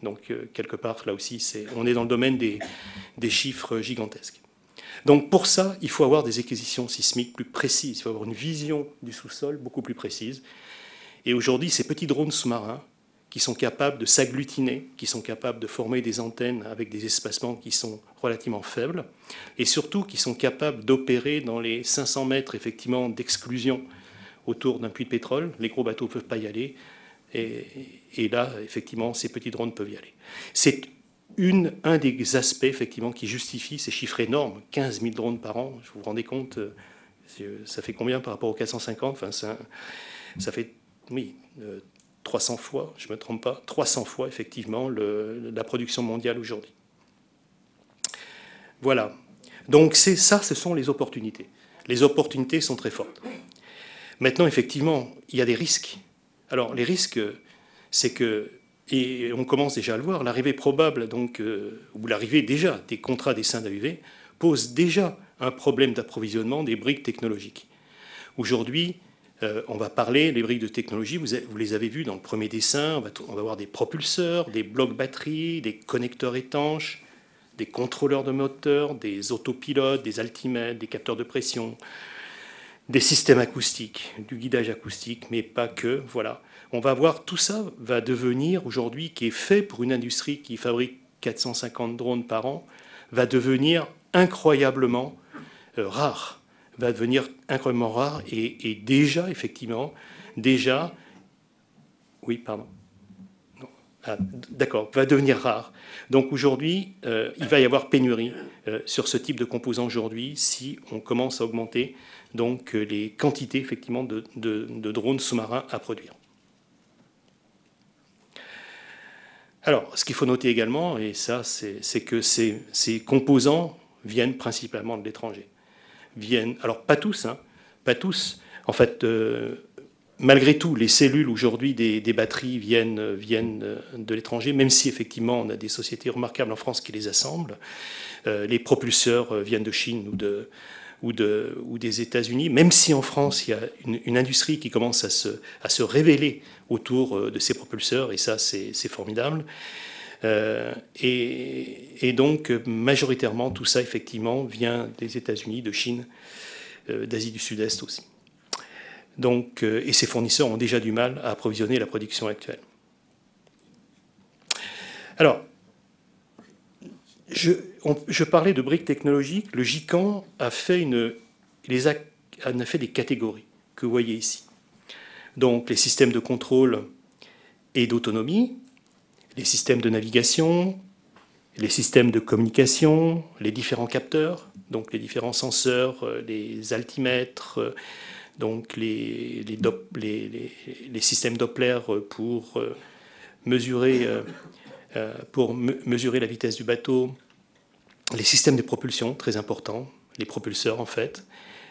Donc quelque part, là aussi, on est dans le domaine des chiffres gigantesques. Donc pour ça, il faut avoir des acquisitions sismiques plus précises, il faut avoir une vision du sous-sol beaucoup plus précise. Et aujourd'hui, ces petits drones sous-marins qui sont capables de s'agglutiner, qui sont capables de former des antennes avec des espacements qui sont relativement faibles, et surtout qui sont capables d'opérer dans les 500 mètres effectivement d'exclusion autour d'un puits de pétrole. Les gros bateaux ne peuvent pas y aller, et là, effectivement, ces petits drones peuvent y aller. C'est un des aspects effectivement qui justifie ces chiffres énormes, 15 000 drones par an. Je vous rendez compte, ça fait combien par rapport aux 450 ? Enfin, ça fait, oui, 300 fois, je ne me trompe pas, 300 fois effectivement la production mondiale aujourd'hui. Voilà. Donc ce sont les opportunités. Les opportunités sont très fortes. Maintenant, effectivement, il y a des risques. Alors, les risques, c'est que, et on commence déjà à le voir, l'arrivée probable, donc, ou l'arrivée déjà des contrats des dessin d'AUV pose déjà un problème d'approvisionnement des briques technologiques. Aujourd'hui, on va parler, les briques de technologie, vous les avez vues dans le premier dessin, on va avoir des propulseurs, des blocs batteries, des connecteurs étanches, des contrôleurs de moteur, des autopilotes, des altimètres, des capteurs de pression, des systèmes acoustiques, du guidage acoustique, mais pas que, voilà. On va voir, tout ça va devenir aujourd'hui, qui est fait pour une industrie qui fabrique 450 drones par an, va devenir incroyablement rare. Va devenir incroyablement rare et déjà, effectivement, oui, pardon. Ah, d'accord, va devenir rare. Donc aujourd'hui, il va y avoir pénurie sur ce type de composants aujourd'hui si on commence à augmenter donc, les quantités effectivement de drones sous-marins à produire. Alors, ce qu'il faut noter également, et ça, c'est que ces composants viennent principalement de l'étranger. Alors pas tous, hein, pas tous. En fait, malgré tout, les cellules aujourd'hui des batteries viennent de l'étranger, même si effectivement on a des sociétés remarquables en France qui les assemblent. Les propulseurs viennent de Chine ou des États-Unis, même si en France il y a une industrie qui commence à se révéler autour de ces propulseurs, et ça c'est formidable. Et donc, majoritairement, tout ça, effectivement, vient des États-Unis, de Chine, d'Asie du Sud-Est aussi. Donc, et ces fournisseurs ont déjà du mal à approvisionner la production actuelle. Alors, je parlais de briques technologiques. Le GICAN a fait des catégories que vous voyez ici. Donc, les systèmes de contrôle et d'autonomie, les systèmes de navigation, les systèmes de communication, les différents capteurs, donc les différents senseurs, les altimètres, donc les systèmes Doppler pour mesurer la vitesse du bateau, les systèmes de propulsion, très importants, les propulseurs en fait,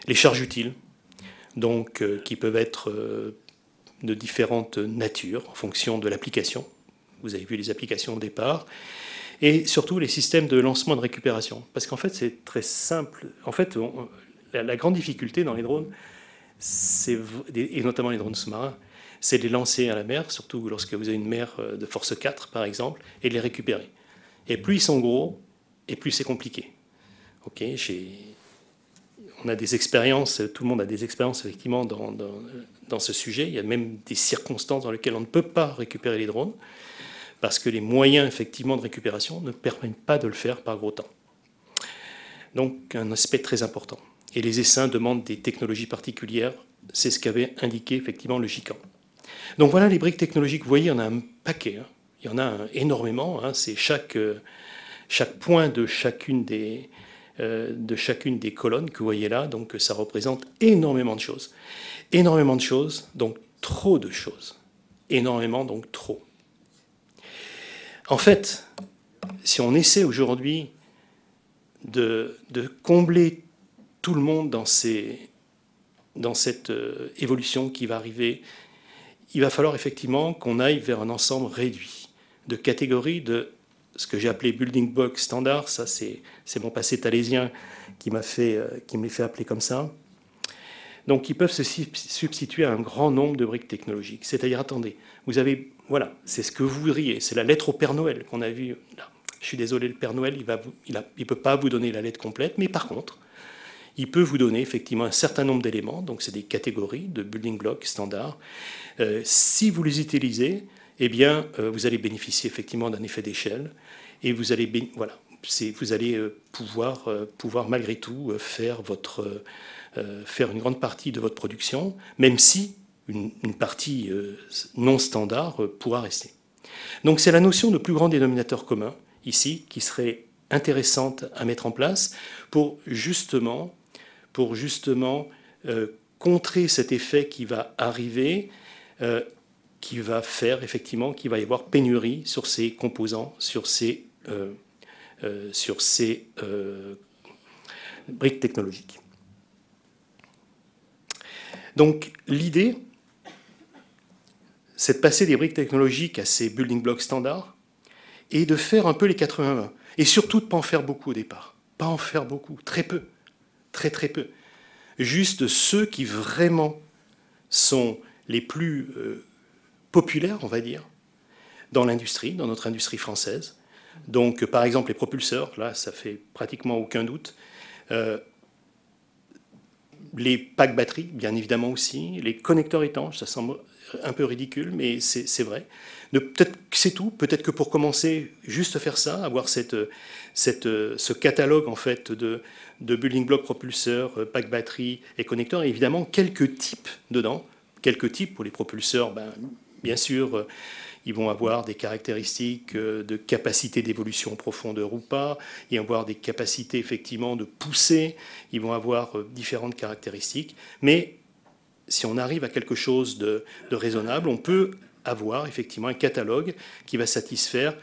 les charges utiles, donc qui peuvent être de différentes natures en fonction de l'application. Vous avez vu les applications au départ. Et surtout les systèmes de lancement et de récupération. Parce qu'en fait, c'est très simple. En fait, la grande difficulté dans les drones, et notamment les drones sous-marins, c'est de les lancer à la mer, surtout lorsque vous avez une mer de force 4, par exemple, et de les récupérer. Et plus ils sont gros, et plus c'est compliqué. Ok, on a des expériences, tout le monde a des expériences effectivement dans ce sujet. Il y a même des circonstances dans lesquelles on ne peut pas récupérer les drones, parce que les moyens effectivement de récupération ne permettent pas de le faire par gros temps. Donc un aspect très important. Et les essaims demandent des technologies particulières, c'est ce qu'avait indiqué effectivement le GICAN. Donc voilà les briques technologiques, vous voyez, il y en a un paquet, hein. Il y en a énormément, hein. C'est chaque point de chacune des colonnes que vous voyez là, donc ça représente énormément de choses. Énormément de choses, donc trop de choses. Énormément, donc trop. En fait, si on essaie aujourd'hui de combler tout le monde dans cette évolution qui va arriver, il va falloir effectivement qu'on aille vers un ensemble réduit de catégories de ce que j'ai appelé building block standard. Ça, c'est mon passé thalésien qui me les fait appeler comme ça. Donc, ils peuvent se substituer à un grand nombre de briques technologiques. C'est-à-dire, attendez, vous avez, voilà, c'est ce que vous voudriez, c'est la lettre au Père Noël qu'on a vu là. Je suis désolé, le Père Noël, il ne peut pas vous donner la lettre complète, mais par contre, il peut vous donner effectivement un certain nombre d'éléments, donc c'est des catégories de building blocks standards. Si vous les utilisez, eh bien, vous allez bénéficier effectivement d'un effet d'échelle, et vous allez, pouvoir malgré tout faire une grande partie de votre production, même si une partie non standard pourra rester. Donc c'est la notion de plus grand dénominateur commun, ici, qui serait intéressante à mettre en place pour justement contrer cet effet qui va arriver, qui va faire effectivement qu'il va y avoir pénurie sur ces composants, sur ces briques technologiques. Donc l'idée, c'est de passer des briques technologiques à ces building blocks standards et de faire un peu les 80-20. Et surtout de ne pas en faire beaucoup au départ. Pas en faire beaucoup, très peu. Très très peu. Juste ceux qui vraiment sont les plus populaires, on va dire, dans l'industrie, dans notre industrie française. Donc par exemple les propulseurs, là ça fait pratiquement aucun doute. Les packs batteries, bien évidemment aussi. Les connecteurs étanches, ça semble un peu ridicule, mais c'est vrai. Peut-être que c'est tout. Peut-être que pour commencer, juste faire ça, avoir ce catalogue en fait de building block, propulseurs, pack batterie et connecteurs, et évidemment quelques types dedans. Quelques types pour les propulseurs, bien sûr. Ils vont avoir des caractéristiques de capacité d'évolution en profondeur ou pas. Ils vont avoir des capacités effectivement de pousser. Ils vont avoir différentes caractéristiques. Mais si on arrive à quelque chose de raisonnable, on peut avoir effectivement un catalogue qui va satisfaire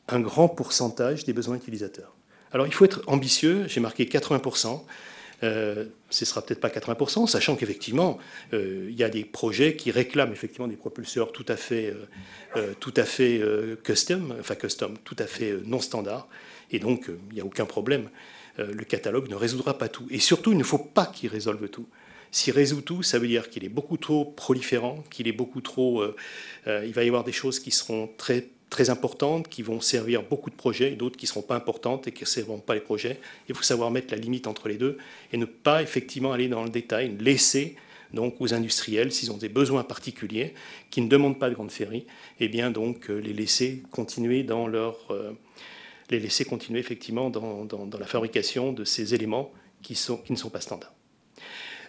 un grand pourcentage des besoins utilisateurs. Alors il faut être ambitieux. J'ai marqué 80%. Ce ne sera peut-être pas 80%, sachant qu'effectivement, il y a des projets qui réclament effectivement des propulseurs tout à fait custom, tout à fait non standard, et donc il n'y a aucun problème. Le catalogue ne résoudra pas tout. Et surtout, il ne faut pas qu'il résolve tout. S'il résout tout, ça veut dire qu'il est beaucoup trop proliférant, qu'il est beaucoup trop... il va y avoir des choses qui seront très importantes, qui vont servir beaucoup de projets, et d'autres qui ne seront pas importantes et qui ne serviront pas les projets. Il faut savoir mettre la limite entre les deux et ne pas effectivement aller dans le détail, laisser donc aux industriels, s'ils ont des besoins particuliers, qui ne demandent pas de grande féerie, et bien donc les laisser continuer effectivement dans la fabrication de ces éléments qui ne sont pas standards.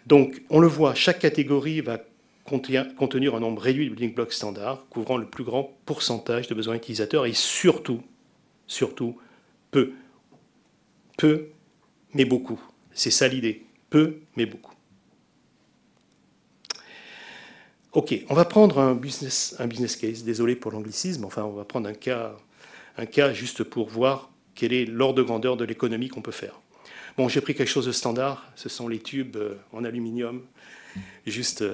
Donc on le voit, chaque catégorie va contenir un nombre réduit de building blocks standards, couvrant le plus grand pourcentage de besoins utilisateurs, et surtout, peu. Peu, mais beaucoup. C'est ça l'idée. Peu, mais beaucoup. Ok, on va prendre un business case. Désolé pour l'anglicisme, enfin on va prendre un cas juste pour voir quel est l'ordre de grandeur de l'économie qu'on peut faire. Bon, j'ai pris quelque chose de standard, ce sont les tubes en aluminium, juste...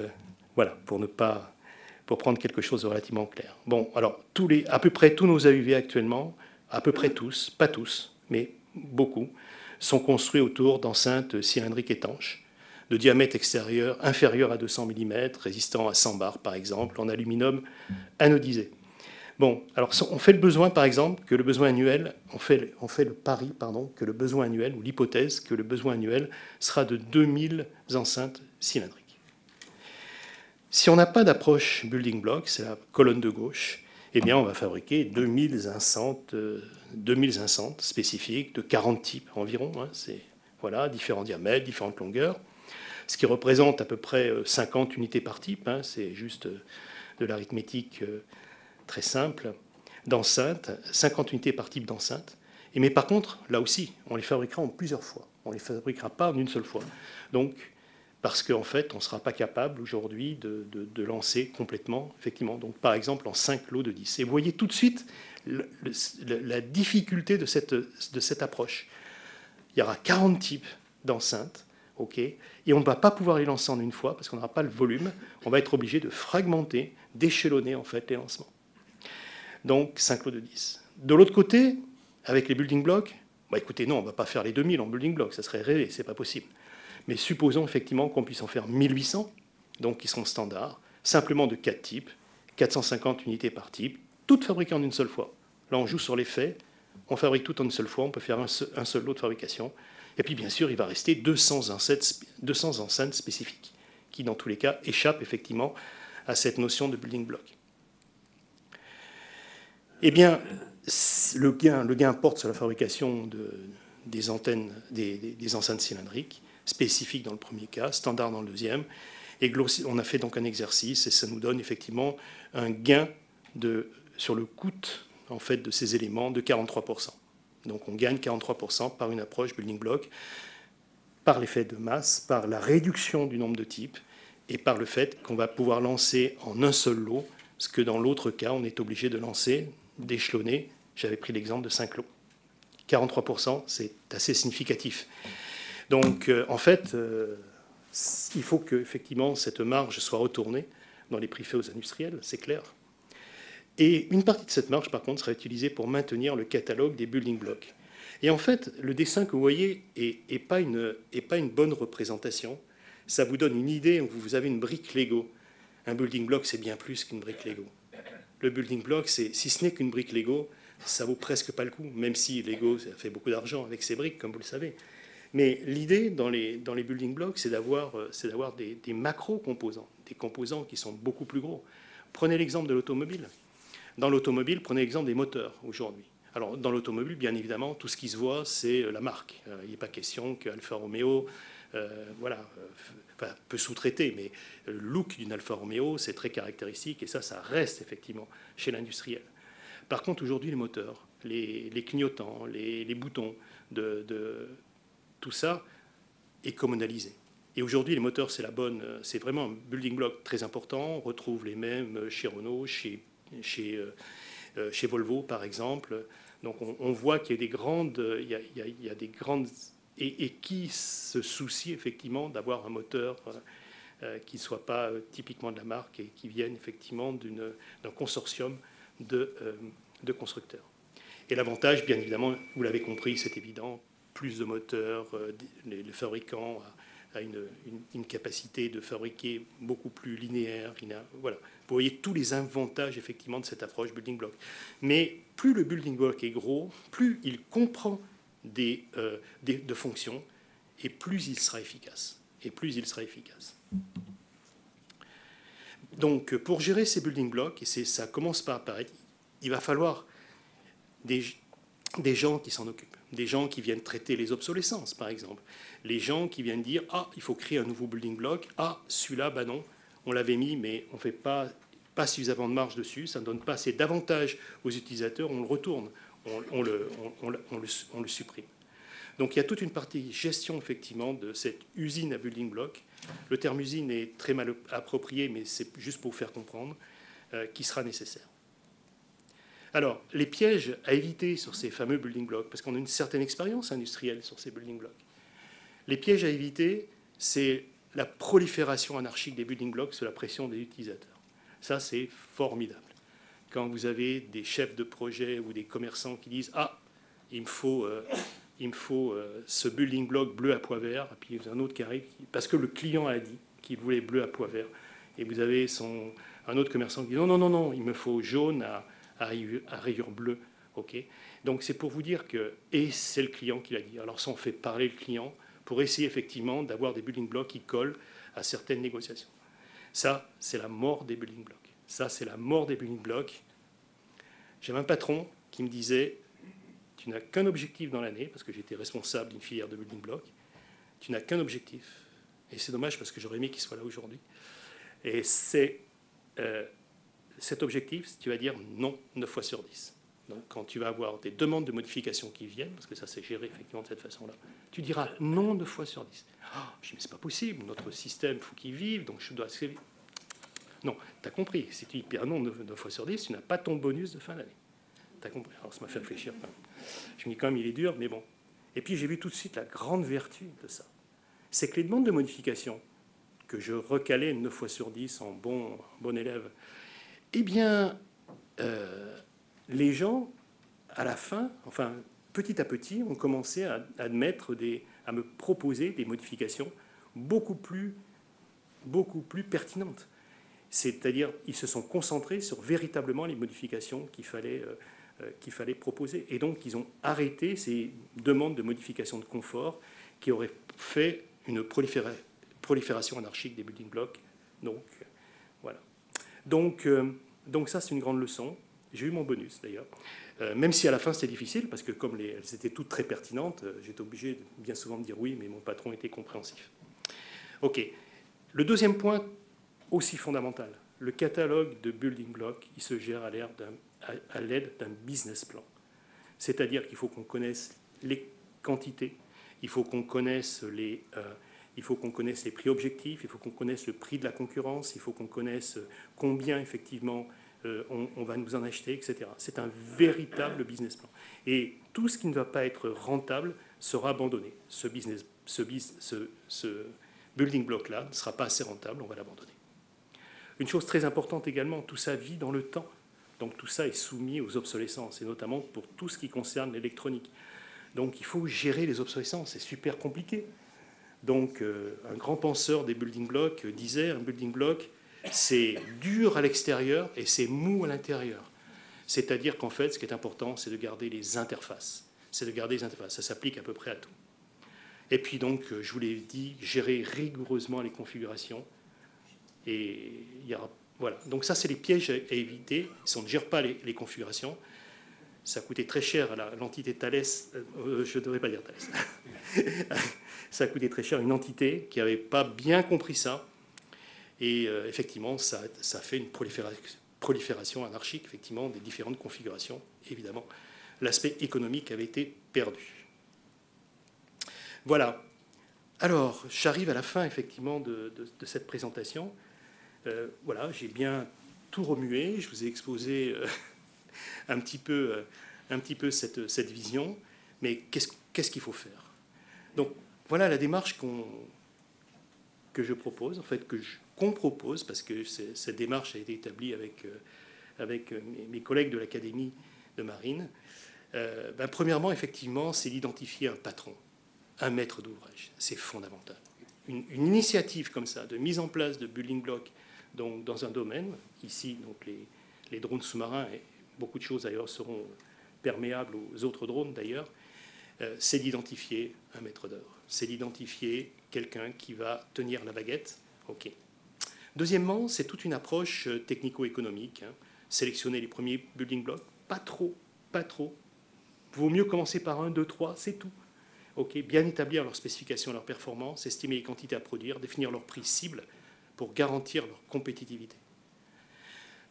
voilà, pour ne pas pour prendre quelque chose de relativement clair. Bon, alors, à peu près tous nos AUV actuellement, à peu près tous, pas tous, mais beaucoup, sont construits autour d'enceintes cylindriques étanches, de diamètre extérieur inférieur à 200 mm, résistant à 100 bars, par exemple, en aluminium anodisé. Bon, alors on fait le besoin, par exemple, que le besoin annuel, on fait le pari, pardon, que le besoin annuel, ou l'hypothèse que le besoin annuel sera de 2000 enceintes cylindriques. Si on n'a pas d'approche building block, c'est la colonne de gauche, eh bien on va fabriquer 2500 spécifiques de 40 types environ. Hein, c'est voilà, différents diamètres, différentes longueurs, ce qui représente à peu près 50 unités par type. Hein, c'est juste de l'arithmétique très simple, d'enceinte, 50 unités par type d'enceinte. Mais par contre, là aussi, on les fabriquera en plusieurs fois. On ne les fabriquera pas en une seule fois. Donc, parce qu'en fait, on ne sera pas capable aujourd'hui de lancer complètement, effectivement. Donc, par exemple, en 5 lots de 10. Et vous voyez tout de suite la difficulté de cette approche. Il y aura 40 types d'enceintes, ok, et on ne va pas pouvoir les lancer en une fois parce qu'on n'aura pas le volume. On va être obligé de fragmenter, d'échelonner en fait les lancements. Donc 5 lots de 10. De l'autre côté, avec les building blocks, bah écoutez, non, on ne va pas faire les 2000 en building blocks, ça serait rêvé, c'est pas possible. Mais supposons effectivement qu'on puisse en faire 1800, donc qui seront standards, simplement de 4 types, 450 unités par type, toutes fabriquées en une seule fois. Là, on joue sur les faits, on fabrique tout en une seule fois, on peut faire un seul lot de fabrication. Et puis, bien sûr, il va rester 200 enceintes spécifiques, qui, dans tous les cas, échappent effectivement à cette notion de building block. Eh bien, le gain porte sur la fabrication des antennes, des enceintes cylindriques, spécifiques dans le premier cas, standard dans le deuxième. Et on a fait donc un exercice et ça nous donne effectivement un gain sur le coût en fait, de ces éléments de 43%. Donc on gagne 43% par une approche building block, par l'effet de masse, par la réduction du nombre de types et par le fait qu'on va pouvoir lancer en un seul lot, ce que dans l'autre cas, on est obligé de lancer, d'échelonner. J'avais pris l'exemple de 5 lots. 43%, c'est assez significatif. Donc en fait, il faut que effectivement cette marge soit retournée dans les prix faits aux industriels, c'est clair. Et une partie de cette marge, par contre, sera utilisée pour maintenir le catalogue des building blocks. Et en fait, le dessin que vous voyez n'est pas une bonne représentation. Ça vous donne une idée. Vous avez une brique Lego. Un building block, c'est bien plus qu'une brique Lego. Le building block, si ce n'est qu'une brique Lego, ça vaut presque pas le coup, même si Lego ça fait beaucoup d'argent avec ses briques, comme vous le savez. Mais l'idée dans les building blocks, c'est d'avoir des macro-composants, des composants qui sont beaucoup plus gros. Prenez l'exemple de l'automobile. Dans l'automobile, prenez l'exemple des moteurs aujourd'hui. Alors, dans l'automobile, bien évidemment, tout ce qui se voit, c'est la marque. Il n'est pas question qu'Alfa Romeo peut sous-traiter, mais le look d'une Alfa Romeo, c'est très caractéristique, et ça reste effectivement chez l'industriel. Par contre, aujourd'hui, les moteurs, les clignotants, les boutons, tout ça est communalisé. Et aujourd'hui, les moteurs, c'est vraiment un building block très important. On retrouve les mêmes chez Renault, chez Volvo, par exemple. Donc, on voit qu'il y a des grandes, et qui se soucient effectivement d'avoir un moteur qui ne soit pas typiquement de la marque et qui vienne effectivement d'un consortium de constructeurs. Et l'avantage, bien évidemment, vous l'avez compris, c'est évident, plus de moteurs, les fabricants a une capacité de fabriquer beaucoup plus linéaire. Voilà. Vous voyez tous les avantages effectivement de cette approche building block. Mais plus le building block est gros, plus il comprend de fonctions et plus il sera efficace. Donc pour gérer ces building blocks, et ça commence par apparaître, il va falloir des gens qui s'en occupent. Des gens qui viennent traiter les obsolescences, par exemple. Les gens qui viennent dire « Ah, il faut créer un nouveau building block. Ah, celui-là, bah non, on l'avait mis, mais on ne fait pas suffisamment de marge dessus. Ça ne donne pas assez d'avantages aux utilisateurs. On le retourne, on le supprime. » Donc il y a toute une partie gestion, effectivement, de cette usine à building block. Le terme usine est très mal approprié, mais c'est juste pour vous faire comprendre, qui sera nécessaire. Alors, les pièges à éviter sur ces fameux building blocks, parce qu'on a une certaine expérience industrielle sur ces building blocks. Les pièges à éviter, c'est la prolifération anarchique des building blocks sous la pression des utilisateurs. Ça, c'est formidable. Quand vous avez des chefs de projet ou des commerçants qui disent « Ah, il me faut ce building block bleu à pois vert », et puis un autre qui arrive, parce que le client a dit qu'il voulait bleu à pois vert, et vous avez un autre commerçant qui dit « Non, non, non, non, il me faut jaune à rayures bleues. » Okay. Donc c'est pour vous dire que, et c'est le client qui l'a dit, alors ça on fait parler le client pour essayer effectivement d'avoir des building blocks qui collent à certaines négociations. Ça, c'est la mort des building blocks. Ça, c'est la mort des building blocks. J'avais un patron qui me disait, tu n'as qu'un objectif dans l'année, parce que j'étais responsable d'une filière de building blocks, tu n'as qu'un objectif. Et c'est dommage parce que j'aurais aimé qu'il soit là aujourd'hui. Et c'est cet objectif, tu vas dire non 9 fois sur 10. Donc, quand tu vas avoir des demandes de modification qui viennent, parce que ça c'est géré effectivement de cette façon-là, tu diras non 9 fois sur 10. Oh, je dis, mais c'est pas possible, notre système, il faut qu'il vive, donc je dois... Non, tu as compris, si tu dis non 9 fois sur 10, tu n'as pas ton bonus de fin d'année. Tu as compris. Alors ça m'a fait réfléchir. Je me dis quand même, il est dur, mais bon. Et puis j'ai vu tout de suite la grande vertu de ça. C'est que les demandes de modification, que je recalais 9 fois sur 10 en bon élève, eh bien... les gens, à la fin, enfin, petit à petit, ont commencé à me proposer des modifications beaucoup plus pertinentes. C'est-à-dire, ils se sont concentrés sur véritablement les modifications qu'il fallait proposer. Et donc, ils ont arrêté ces demandes de modification de confort qui auraient fait une prolifération anarchique des building blocks. Donc, voilà. Donc ça, c'est une grande leçon. J'ai eu mon bonus, d'ailleurs. Même si à la fin, c'était difficile, parce que comme elles étaient toutes très pertinentes, j'étais obligé bien souvent de dire oui, mais mon patron était compréhensif. OK. Le deuxième point, aussi fondamental, le catalogue de building blocks, il se gère à l'aide d'un business plan. C'est-à-dire qu'il faut qu'on connaisse les quantités, il faut qu'on connaisse les prix objectifs, il faut qu'on connaisse le prix de la concurrence, il faut qu'on connaisse combien, effectivement, on va nous en acheter, etc. C'est un véritable business plan. Et tout ce qui ne va pas être rentable sera abandonné. Ce building block-là ne sera pas assez rentable, on va l'abandonner. Une chose très importante également, tout ça vit dans le temps. Donc tout ça est soumis aux obsolescences, et notamment pour tout ce qui concerne l'électronique. Donc il faut gérer les obsolescences, c'est super compliqué. Donc un grand penseur des building blocks disait, un building block, c'est dur à l'extérieur et c'est mou à l'intérieur. C'est-à-dire qu'en fait, ce qui est important, c'est de garder les interfaces. C'est de garder les interfaces. Ça s'applique à peu près à tout. Et puis donc, je vous l'ai dit, gérer rigoureusement les configurations. Et voilà. Donc ça, c'est les pièges à éviter. Si on ne gère pas les configurations, ça coûtait très cher à l'entité Thales. Je ne devrais pas dire Thales. Ça a coûté très cher à une entité qui n'avait pas bien compris ça. Et effectivement, ça fait une prolifération anarchique, effectivement, des différentes configurations. Évidemment, l'aspect économique avait été perdu. Voilà. Alors, j'arrive à la fin, effectivement, de cette présentation. Voilà, j'ai bien tout remué. Je vous ai exposé un petit peu cette vision. Mais qu'est-ce qu'il faut faire? Donc, voilà la démarche que je propose, en fait, qu'on propose, parce que cette démarche a été établie avec mes collègues de l'Académie de marine. Premièrement, effectivement, c'est d'identifier un patron, un maître d'ouvrage. C'est fondamental. Une initiative comme ça, de mise en place de building blocks donc, dans un domaine, ici, donc les drones sous-marins, et beaucoup de choses d'ailleurs seront perméables aux autres drones d'ailleurs, c'est d'identifier un maître d'œuvre. C'est d'identifier quelqu'un qui va tenir la baguette. OK. Deuxièmement, c'est toute une approche technico-économique. Sélectionner les premiers building blocks, pas trop. Vaut mieux commencer par 1, 2, 3, c'est tout. OK. Bien établir leurs spécifications, leurs performances, estimer les quantités à produire, définir leur prix cible pour garantir leur compétitivité.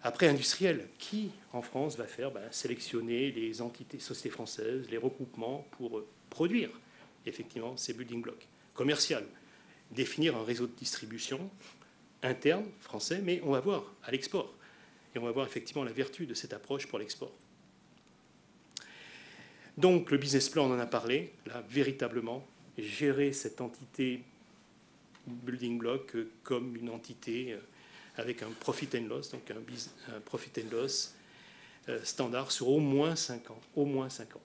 Après, industriel, qui en France va faire sélectionner les sociétés françaises, les regroupements pour produire effectivement ces building blocks. Commercial, définir un réseau de distribution interne français, mais on va voir à l'export. Et on va voir effectivement la vertu de cette approche pour l'export. Donc le business plan, on en a parlé, là, véritablement, gérer cette entité building block comme une entité avec un profit and loss, donc un profit and loss standard sur au moins 5 ans. Au moins 5 ans.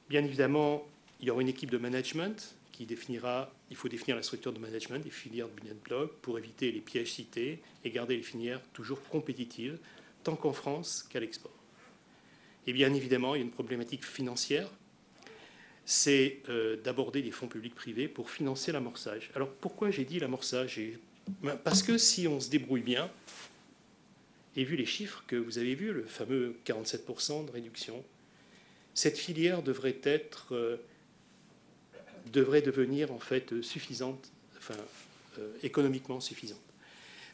Bien évidemment, il y aura une équipe de management qui définira, il faut définir la structure de management des filières de building block pour éviter les pièges cités et garder les filières toujours compétitives, tant qu'en France qu'à l'export. Et bien évidemment, il y a une problématique financière, c'est d'aborder des fonds publics privés pour financer l'amorçage. Alors pourquoi j'ai dit l'amorçage? Parce que si on se débrouille bien, et vu les chiffres que vous avez vus, le fameux 47% de réduction, cette filière devrait devenir en fait suffisante, enfin économiquement suffisante.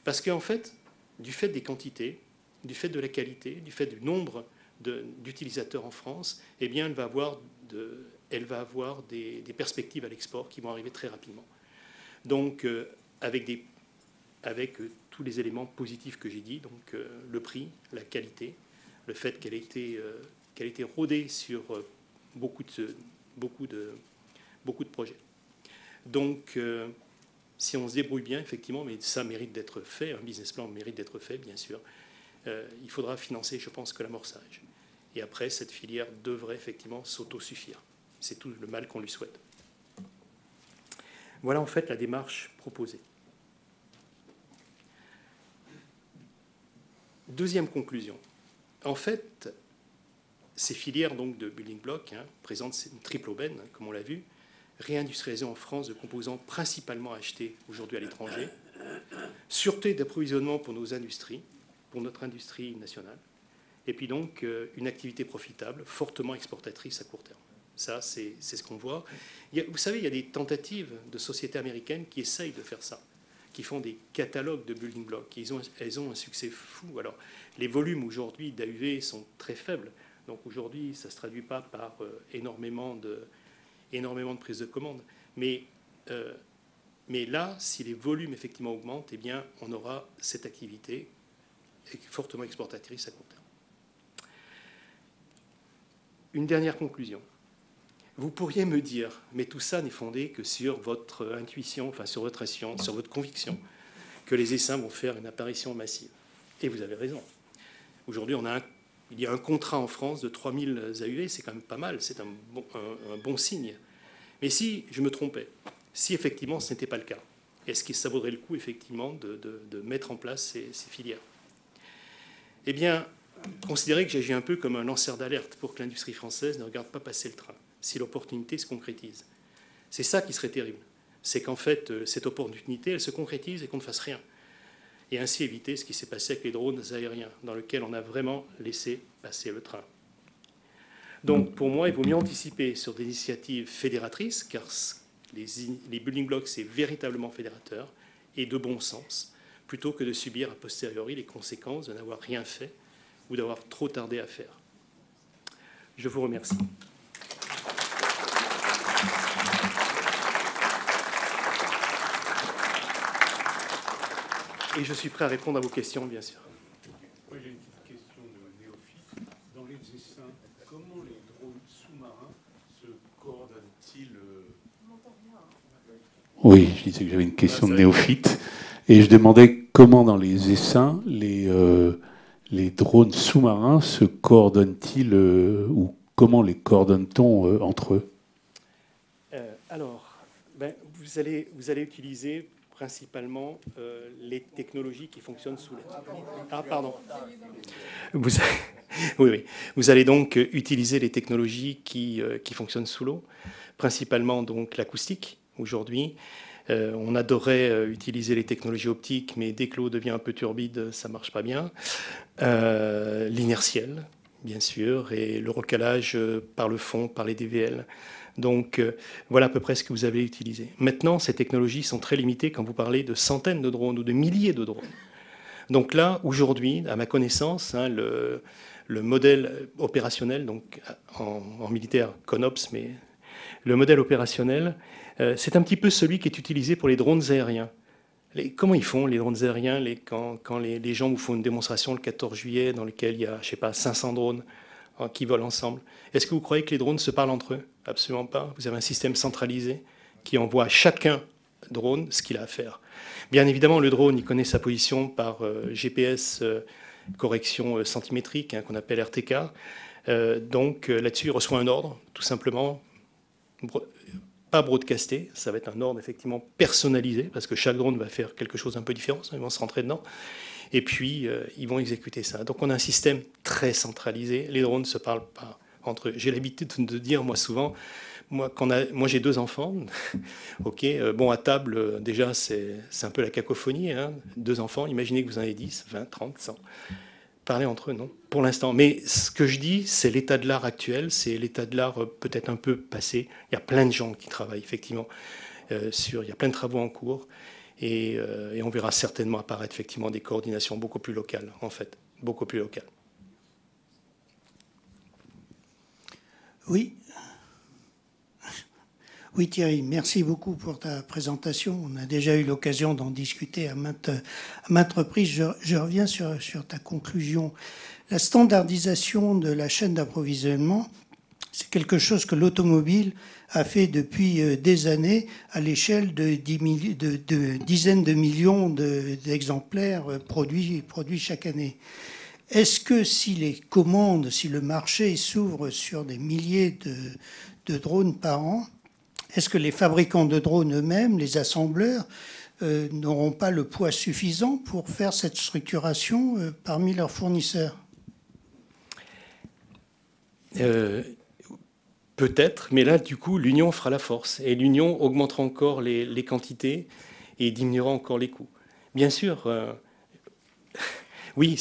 Parce qu'en fait, du fait des quantités, du fait de la qualité, du fait du nombre d'utilisateurs en France, eh bien, elle va avoir des perspectives à l'export qui vont arriver très rapidement. Donc, avec tous les éléments positifs que j'ai dit, donc le prix, la qualité, le fait qu'elle ait été rodée sur beaucoup de projets. Donc, si on se débrouille bien, effectivement, mais ça mérite d'être fait, un business plan mérite d'être fait, bien sûr, il faudra financer, je pense, que l'amorçage. Et après, cette filière devrait effectivement s'autosuffire. C'est tout le mal qu'on lui souhaite. Voilà en fait la démarche proposée. Deuxième conclusion. En fait, ces filières donc, de building block présentent une triple aubaine, comme on l'a vu. Réindustrialisation en France de composants principalement achetés aujourd'hui à l'étranger. Sûreté d'approvisionnement pour nos industries, pour notre industrie nationale. Et puis donc une activité profitable, fortement exportatrice à court terme. Ça, c'est ce qu'on voit. Vous savez, il y a des tentatives de sociétés américaines qui essayent de faire ça, qui font des catalogues de building blocks. Elles ont un succès fou. Alors, les volumes aujourd'hui d'AUV sont très faibles. Donc aujourd'hui, ça ne se traduit pas par énormément de prises de commande. Mais là, si les volumes effectivement augmentent, eh bien, on aura cette activité fortement exportatrice à court terme. Une dernière conclusion. Vous pourriez me dire, mais tout ça n'est fondé que sur votre intuition, enfin sur votre assurance, sur votre conviction, que les essaims vont faire une apparition massive. Et vous avez raison. Aujourd'hui, il y a un contrat en France de 3000 AUV, c'est quand même pas mal, c'est un bon signe. Mais si je me trompais, si effectivement ce n'était pas le cas, est-ce que ça vaudrait le coup effectivement de mettre en place ces filières? Eh bien, considérez que j'agis un peu comme un lanceur d'alerte pour que l'industrie française ne regarde pas passer le train, si l'opportunité se concrétise. C'est ça qui serait terrible. C'est qu'en fait, cette opportunité, elle se concrétise et qu'on ne fasse rien. Et ainsi éviter ce qui s'est passé avec les drones aériens, dans lesquels on a vraiment laissé passer le train. Donc, pour moi, il vaut mieux anticiper sur des initiatives fédératrices, car les building blocks, c'est véritablement fédérateur, et de bon sens, plutôt que de subir a posteriori les conséquences de n'avoir rien fait ou d'avoir trop tardé à faire. Je vous remercie. Et je suis prêt à répondre à vos questions, bien sûr. Moi, j'ai une petite question de néophyte. Dans les essaims, comment les drones sous-marins se coordonnent-ils? Oui, je disais que j'avais une question de néophyte. Et je demandais comment, dans les essaims, les drones sous-marins se coordonnent-ils ou comment les coordonne-t-on entre eux? Alors, vous allez utiliser principalement les technologies qui fonctionnent sous l'eau. Ah, pardon. Oui. Vous allez donc utiliser les technologies qui fonctionnent sous l'eau, principalement donc l'acoustique aujourd'hui. On adorait utiliser les technologies optiques, mais dès que l'eau devient un peu turbide, ça ne marche pas bien. L'inertiel, bien sûr, et le recalage par le fond, par les DVL. Donc, voilà à peu près ce que vous avez utilisé. Maintenant, ces technologies sont très limitées quand vous parlez de centaines de drones ou de milliers de drones. Donc là, aujourd'hui, à ma connaissance, le modèle opérationnel, donc en militaire, CONOPS, mais le modèle opérationnel, c'est un petit peu celui qui est utilisé pour les drones aériens. Comment ils font, les drones aériens, quand les gens vous font une démonstration le 14 juillet dans laquelle il y a, je sais pas, 500 drones qui volent ensemble? Est-ce que vous croyez que les drones se parlent entre eux? Absolument pas. Vous avez un système centralisé qui envoie à chacun drone ce qu'il a à faire. Bien évidemment, le drone, il connaît sa position par GPS, correction centimétrique, hein, qu'on appelle RTK. Donc là-dessus, il reçoit un ordre, tout simplement, pas broadcasté, ça va être un ordre effectivement personnalisé, parce que chaque drone va faire quelque chose un peu différent, ils vont se rentrer dedans, et puis ils vont exécuter ça. Donc on a un système très centralisé, les drones ne se parlent pas entre eux. J'ai l'habitude de dire, moi souvent, moi j'ai 2 enfants, ok, bon à table, déjà c'est un peu la cacophonie, hein, 2 enfants, imaginez que vous en avez 10, 20, 30, 100. Parler entre eux, non, pour l'instant. Mais ce que je dis, c'est l'état de l'art actuel, c'est l'état de l'art peut-être un peu passé. Il y a plein de gens qui travaillent, effectivement, il y a plein de travaux en cours, et on verra certainement apparaître, effectivement, des coordinations beaucoup plus locales, en fait, beaucoup plus locales. Oui. Oui, Thierry, merci beaucoup pour ta présentation. On a déjà eu l'occasion d'en discuter à maintes reprises. Je reviens sur ta conclusion. La standardisation de la chaîne d'approvisionnement, c'est quelque chose que l'automobile a fait depuis des années à l'échelle de dizaines de millions d'exemplaires produits chaque année. Est-ce que si les commandes, si le marché s'ouvre sur des milliers de drones par an, est-ce que les fabricants de drones eux-mêmes, les assembleurs, n'auront pas le poids suffisant pour faire cette structuration parmi leurs fournisseurs ? Peut-être, mais là, du coup, l'union fera la force. Et l'union augmentera encore les quantités et diminuera encore les coûts. Bien sûr, oui,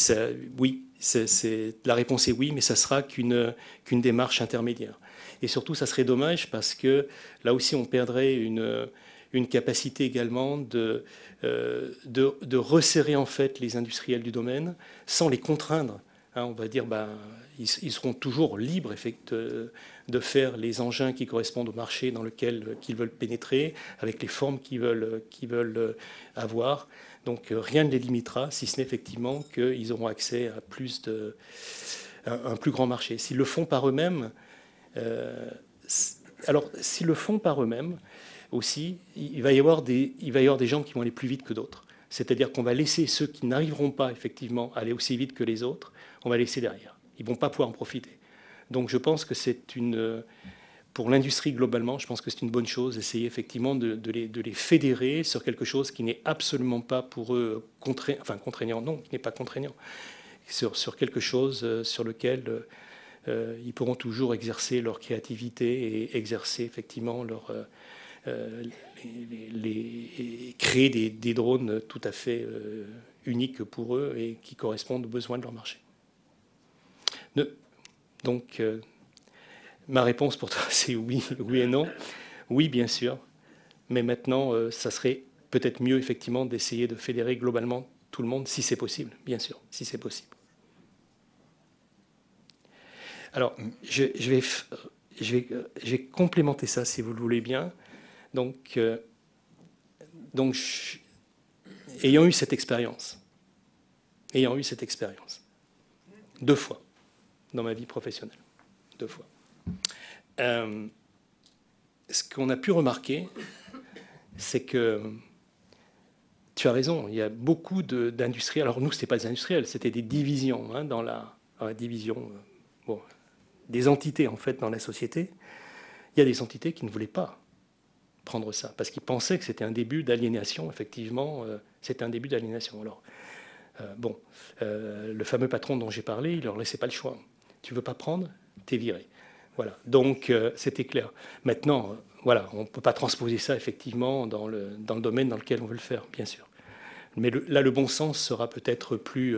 la réponse est oui, mais ça sera qu'une démarche intermédiaire. Et surtout, ça serait dommage parce que là aussi, on perdrait une capacité également de resserrer en fait les industriels du domaine sans les contraindre. Hein, on va dire, ils seront toujours libres de faire les engins qui correspondent au marché dans lequel ils veulent pénétrer, avec les formes qu'ils veulent avoir. Donc rien ne les limitera, si ce n'est effectivement qu'ils auront accès à un plus grand marché. S'ils le font par eux-mêmes, alors s'ils le font par eux-mêmes aussi, il va y avoir des gens qui vont aller plus vite que d'autres. C'est-à-dire qu'on va laisser ceux qui n'arriveront pas effectivement à aller aussi vite que les autres, on va laisser derrière. Ils ne vont pas pouvoir en profiter. Donc je pense que pour l'industrie globalement, je pense que c'est une bonne chose, essayer effectivement de les fédérer sur quelque chose qui n'est absolument pas pour eux contraignant, non, qui n'est pas contraignant, sur quelque chose sur lequel ils pourront toujours exercer leur créativité et exercer effectivement créer des drones tout à fait uniques pour eux et qui correspondent aux besoins de leur marché. Donc, ma réponse pour toi, c'est oui, oui et non. Oui, bien sûr. Mais maintenant, ça serait peut-être mieux, effectivement, d'essayer de fédérer globalement tout le monde, si c'est possible, bien sûr, si c'est possible. Alors, je vais complémenter ça, si vous le voulez bien. Donc ayant eu cette expérience, 2 fois dans ma vie professionnelle, 2 fois, ce qu'on a pu remarquer, c'est que tu as raison, il y a beaucoup d'industriels. Alors nous, ce n'était pas des industriels, c'était des divisions, hein, dans la division, des entités en fait dans la société. Il y a des entités qui ne voulaient pas prendre ça, parce qu'ils pensaient que c'était un début d'aliénation, effectivement, c'était un début d'aliénation. Alors, le fameux patron dont j'ai parlé, il ne leur laissait pas le choix. Tu ne veux pas prendre, t'es viré. Voilà, donc c'était clair. Maintenant, voilà, on ne peut pas transposer ça, effectivement, dans le domaine dans lequel on veut le faire, bien sûr. Mais là, le bon sens sera peut-être plus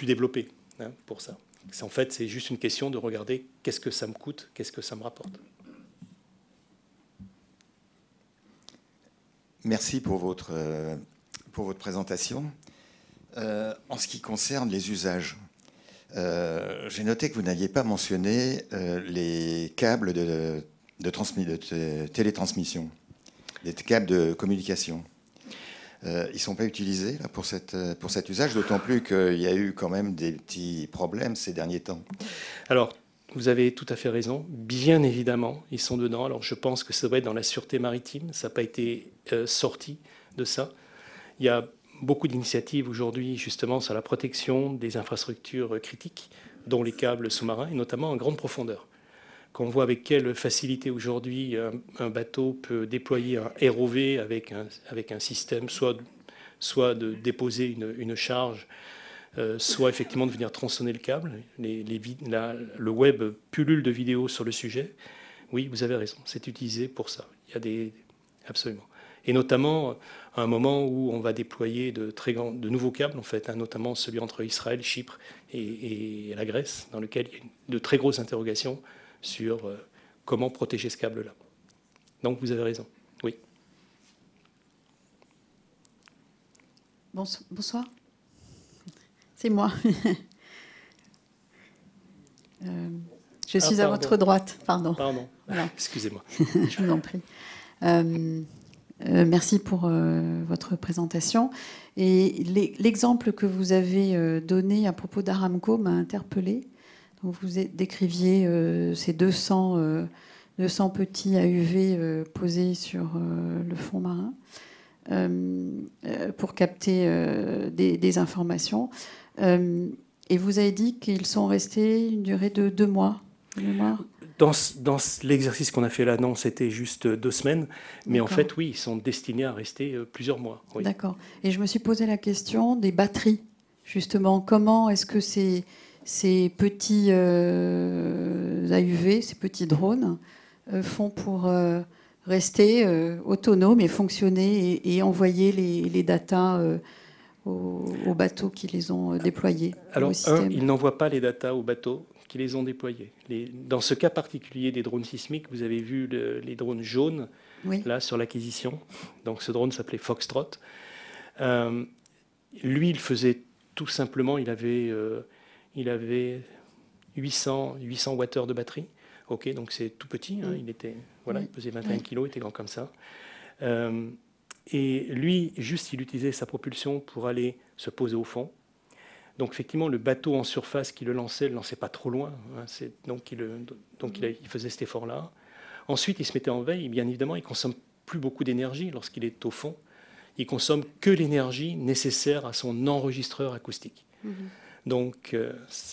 développé, hein, pour ça. En fait, c'est juste une question de regarder qu'est-ce que ça me coûte, qu'est-ce que ça me rapporte. Merci pour votre présentation. En ce qui concerne les usages, j'ai noté que vous n'aviez pas mentionné les câbles de télétransmission, les câbles de communication. Ils ne sont pas utilisés là, pour cet usage, d'autant plus qu'il y a eu quand même des petits problèmes ces derniers temps. Alors, vous avez tout à fait raison. Bien évidemment, ils sont dedans. Alors, je pense que ça doit être dans la sûreté maritime. Ça n'a pas été sorti de ça. Il y a beaucoup d'initiatives aujourd'hui, justement, sur la protection des infrastructures critiques, dont les câbles sous-marins, et notamment en grande profondeur. Quand on voit avec quelle facilité aujourd'hui un bateau peut déployer un ROV avec un système, soit de déposer une charge, soit effectivement de venir tronçonner le câble. Le web pullule de vidéos sur le sujet. Oui, vous avez raison, c'est utilisé pour ça. Il y a des... Absolument. Et notamment à un moment où on va déployer de nouveaux câbles, en fait, hein, notamment celui entre Israël, Chypre et la Grèce, dans lequel il y a de très grosses interrogations sur comment protéger ce câble-là. Donc vous avez raison, oui. Bonsoir. C'est moi. Je suis à votre droite, pardon. Pardon, voilà. Excusez-moi. Je vous en prie. Merci pour votre présentation. Et l'exemple que vous avez donné à propos d'Aramco m'a interpellée. Donc vous décriviez ces 200 petits AUV posés sur le fond marin pour capter des informations. Et vous avez dit qu'ils sont restés une durée de 2 mois. Dans l'exercice qu'on a fait là, non, c'était juste 2 semaines. Mais en fait, oui, ils sont destinés à rester plusieurs mois. Oui. D'accord. Et je me suis posé la question des batteries, justement. Comment est-ce que ces petits AUV, ces petits drones, font pour rester autonomes et fonctionner et envoyer les datas aux bateaux qui les ont déployés? Alors, ils n'envoient pas les datas aux bateaux qui les ont déployés. Dans ce cas particulier des drones sismiques, vous avez vu les drones jaunes, oui, là, sur l'acquisition. Donc, ce drone s'appelait Foxtrot. Lui, il faisait tout simplement, il avait 800 Wh de batterie. Ok, donc c'est tout petit. Hein, il pesait 21 kg, il était grand comme ça. Et lui, juste, il utilisait sa propulsion pour aller se poser au fond. Donc effectivement, le bateau en surface qui le lançait pas trop loin. Hein, donc il faisait cet effort-là. Ensuite, il se mettait en veille. Et bien évidemment, il ne consomme plus beaucoup d'énergie lorsqu'il est au fond. Il consomme que l'énergie nécessaire à son enregistreur acoustique. Donc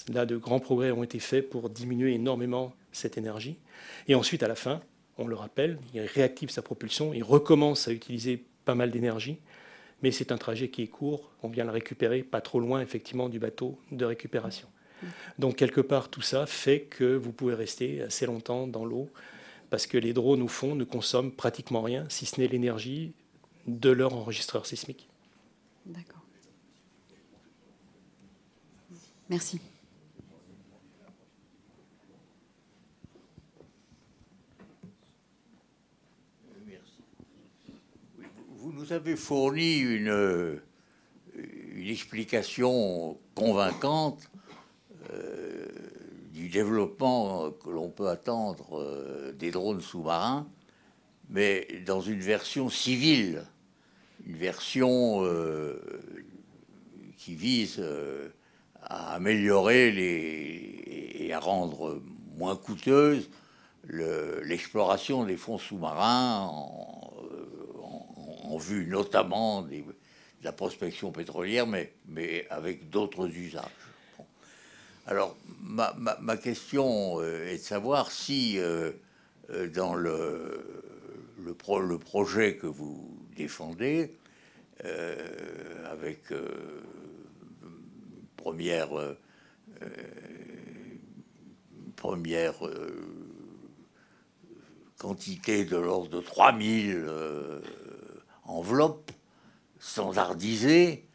là, de grands progrès ont été faits pour diminuer énormément cette énergie. Et ensuite, à la fin, on le rappelle, il réactive sa propulsion, il recommence à utiliser pas mal d'énergie. Mais c'est un trajet qui est court, on vient le récupérer pas trop loin, effectivement, du bateau de récupération. Donc, quelque part, tout ça fait que vous pouvez rester assez longtemps dans l'eau, parce que les drones, au fond, ne consomment pratiquement rien, si ce n'est l'énergie de leur enregistreur sismique. D'accord. Merci. Vous nous avez fourni une explication convaincante du développement que l'on peut attendre des drones sous-marins, mais dans une version civile, une version qui vise à améliorer et à rendre moins coûteuse l'exploration des fonds sous-marins en vue notamment de la prospection pétrolière, mais avec d'autres usages. Bon. Alors, ma question est de savoir si, dans le projet que vous défendez, avec première quantité de l'ordre de 3000 enveloppes standardisées,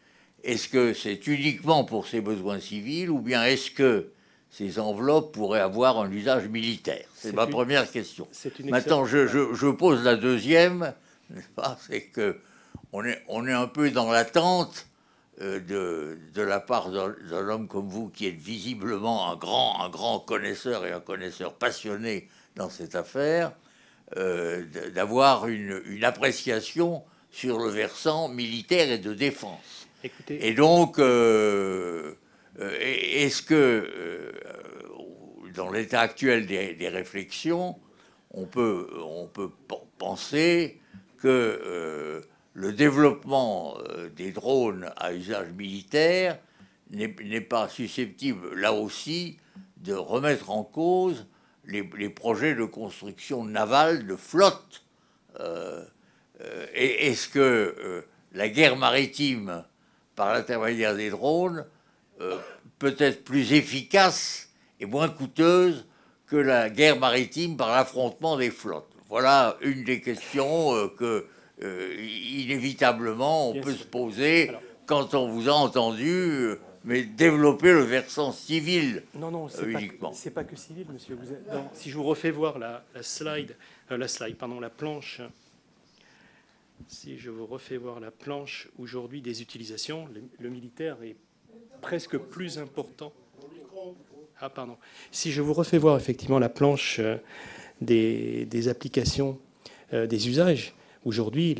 est-ce que c'est uniquement pour ces besoins civils ou bien est-ce que ces enveloppes pourraient avoir un usage militaire? C'est ma première question. Maintenant, je pose la deuxième, c'est que on est un peu dans l'attente de la part d'un homme comme vous qui êtes visiblement un grand connaisseur et un connaisseur passionné dans cette affaire, d'avoir une appréciation sur le versant militaire et de défense. Écoutez. Et donc, est-ce que dans l'état actuel des réflexions, on peut penser que le développement des drones à usage militaire n'est pas susceptible, là aussi, de remettre en cause les projets de construction navale de flotte. Est-ce que la guerre maritime, par l'intermédiaire des drones, peut être plus efficace et moins coûteuse que la guerre maritime par l'affrontement des flottes? Voilà une des questions que, inévitablement, on peut se poser quand on vous a entendu, mais développer le versant civil uniquement. C'est pas que civil, monsieur. Si je vous refais voir la planche, si je vous refais voir la planche aujourd'hui des utilisations, le militaire est presque plus important. Ah, pardon. Si je vous refais voir effectivement la planche des applications, des usages, aujourd'hui,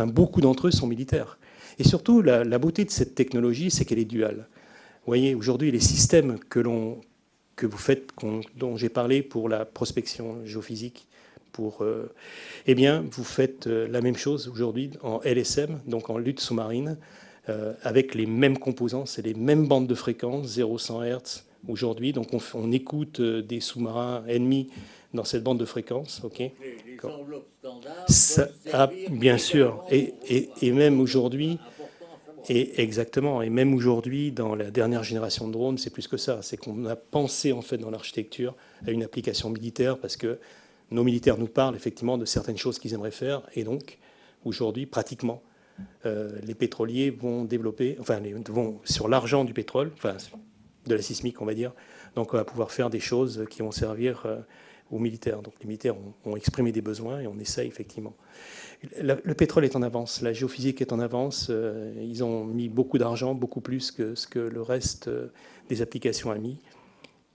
beaucoup d'entre eux sont militaires. Et surtout, la beauté de cette technologie, c'est qu'elle est duale. Vous voyez, aujourd'hui, les systèmes que vous faites, dont j'ai parlé pour la prospection géophysique, eh bien, vous faites la même chose aujourd'hui en LSM, donc en lutte sous-marine, avec les mêmes composants, c'est les mêmes bandes de fréquences, 0-100 Hz aujourd'hui. Donc on écoute des sous-marins ennemis dans cette bande de fréquences. Okay. Les enveloppes standards bien sûr. Et même aujourd'hui, exactement. Et même aujourd'hui, dans la dernière génération de drones, c'est plus que ça. C'est qu'on a pensé en fait dans l'architecture à une application militaire parce que nos militaires nous parlent effectivement de certaines choses qu'ils aimeraient faire. Et donc, aujourd'hui, pratiquement, les pétroliers vont développer, vont sur l'argent du pétrole, de la sismique, on va dire. Donc, on va pouvoir faire des choses qui vont servir aux militaires. Donc, les militaires ont exprimé des besoins et on essaye effectivement. Le pétrole est en avance, la géophysique est en avance. Ils ont mis beaucoup d'argent, beaucoup plus que ce que le reste des applications a mis.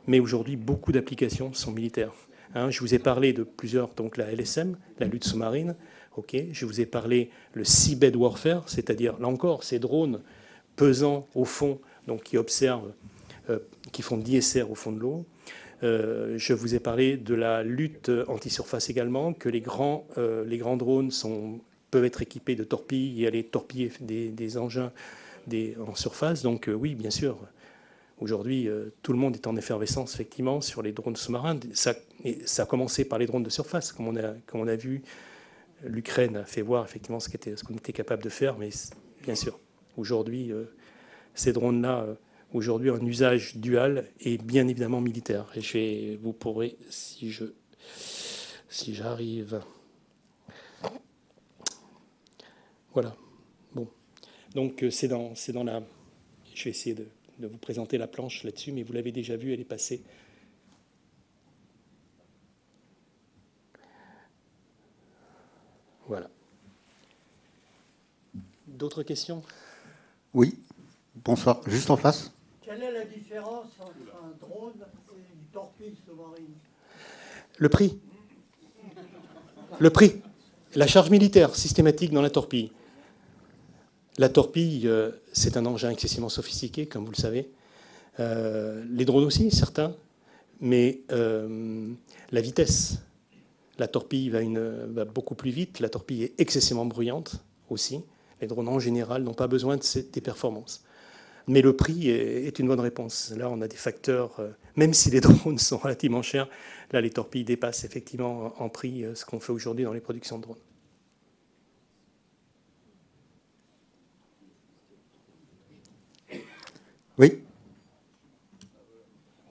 Mais aujourd'hui, beaucoup d'applications sont militaires. Je vous ai parlé de plusieurs, donc la LSM, la lutte sous-marine. Okay. Je vous ai parlé le seabed warfare, c'est-à-dire, là encore, ces drones pesants au fond, donc qui observent, qui font d'ISR au fond de l'eau. Je vous ai parlé de la lutte anti-surface également, que les grands drones peuvent être équipés de torpilles et aller torpiller des engins en surface. Donc oui, bien sûr. Aujourd'hui, tout le monde est en effervescence, effectivement, sur les drones sous-marins. Ça a commencé par les drones de surface, comme on a vu. L'Ukraine a fait voir, effectivement, ce qu'on était capable de faire. Mais bien sûr, aujourd'hui, ces drones-là, aujourd'hui, un usage dual et bien évidemment militaire. Et vous pourrez, si j'arrive... Voilà. Bon. Donc, c'est dans la... Je vais essayer de vous présenter la planche là-dessus, mais vous l'avez déjà vue, elle est passée. Voilà. D'autres questions? Oui. Bonsoir. Juste en face. Quelle est la différence entre un drone et une torpille sous-marine? Le prix. Le prix. La charge militaire systématique dans la torpille. La torpille, c'est un engin excessivement sophistiqué, comme vous le savez. Les drones aussi, certains. Mais la vitesse. La torpille va beaucoup plus vite. La torpille est excessivement bruyante aussi. Les drones, en général, n'ont pas besoin de des performances. Mais le prix est une bonne réponse. Là, on a des facteurs... même si les drones sont relativement chers, là, les torpilles dépassent effectivement en prix ce qu'on fait aujourd'hui dans les productions de drones. Oui.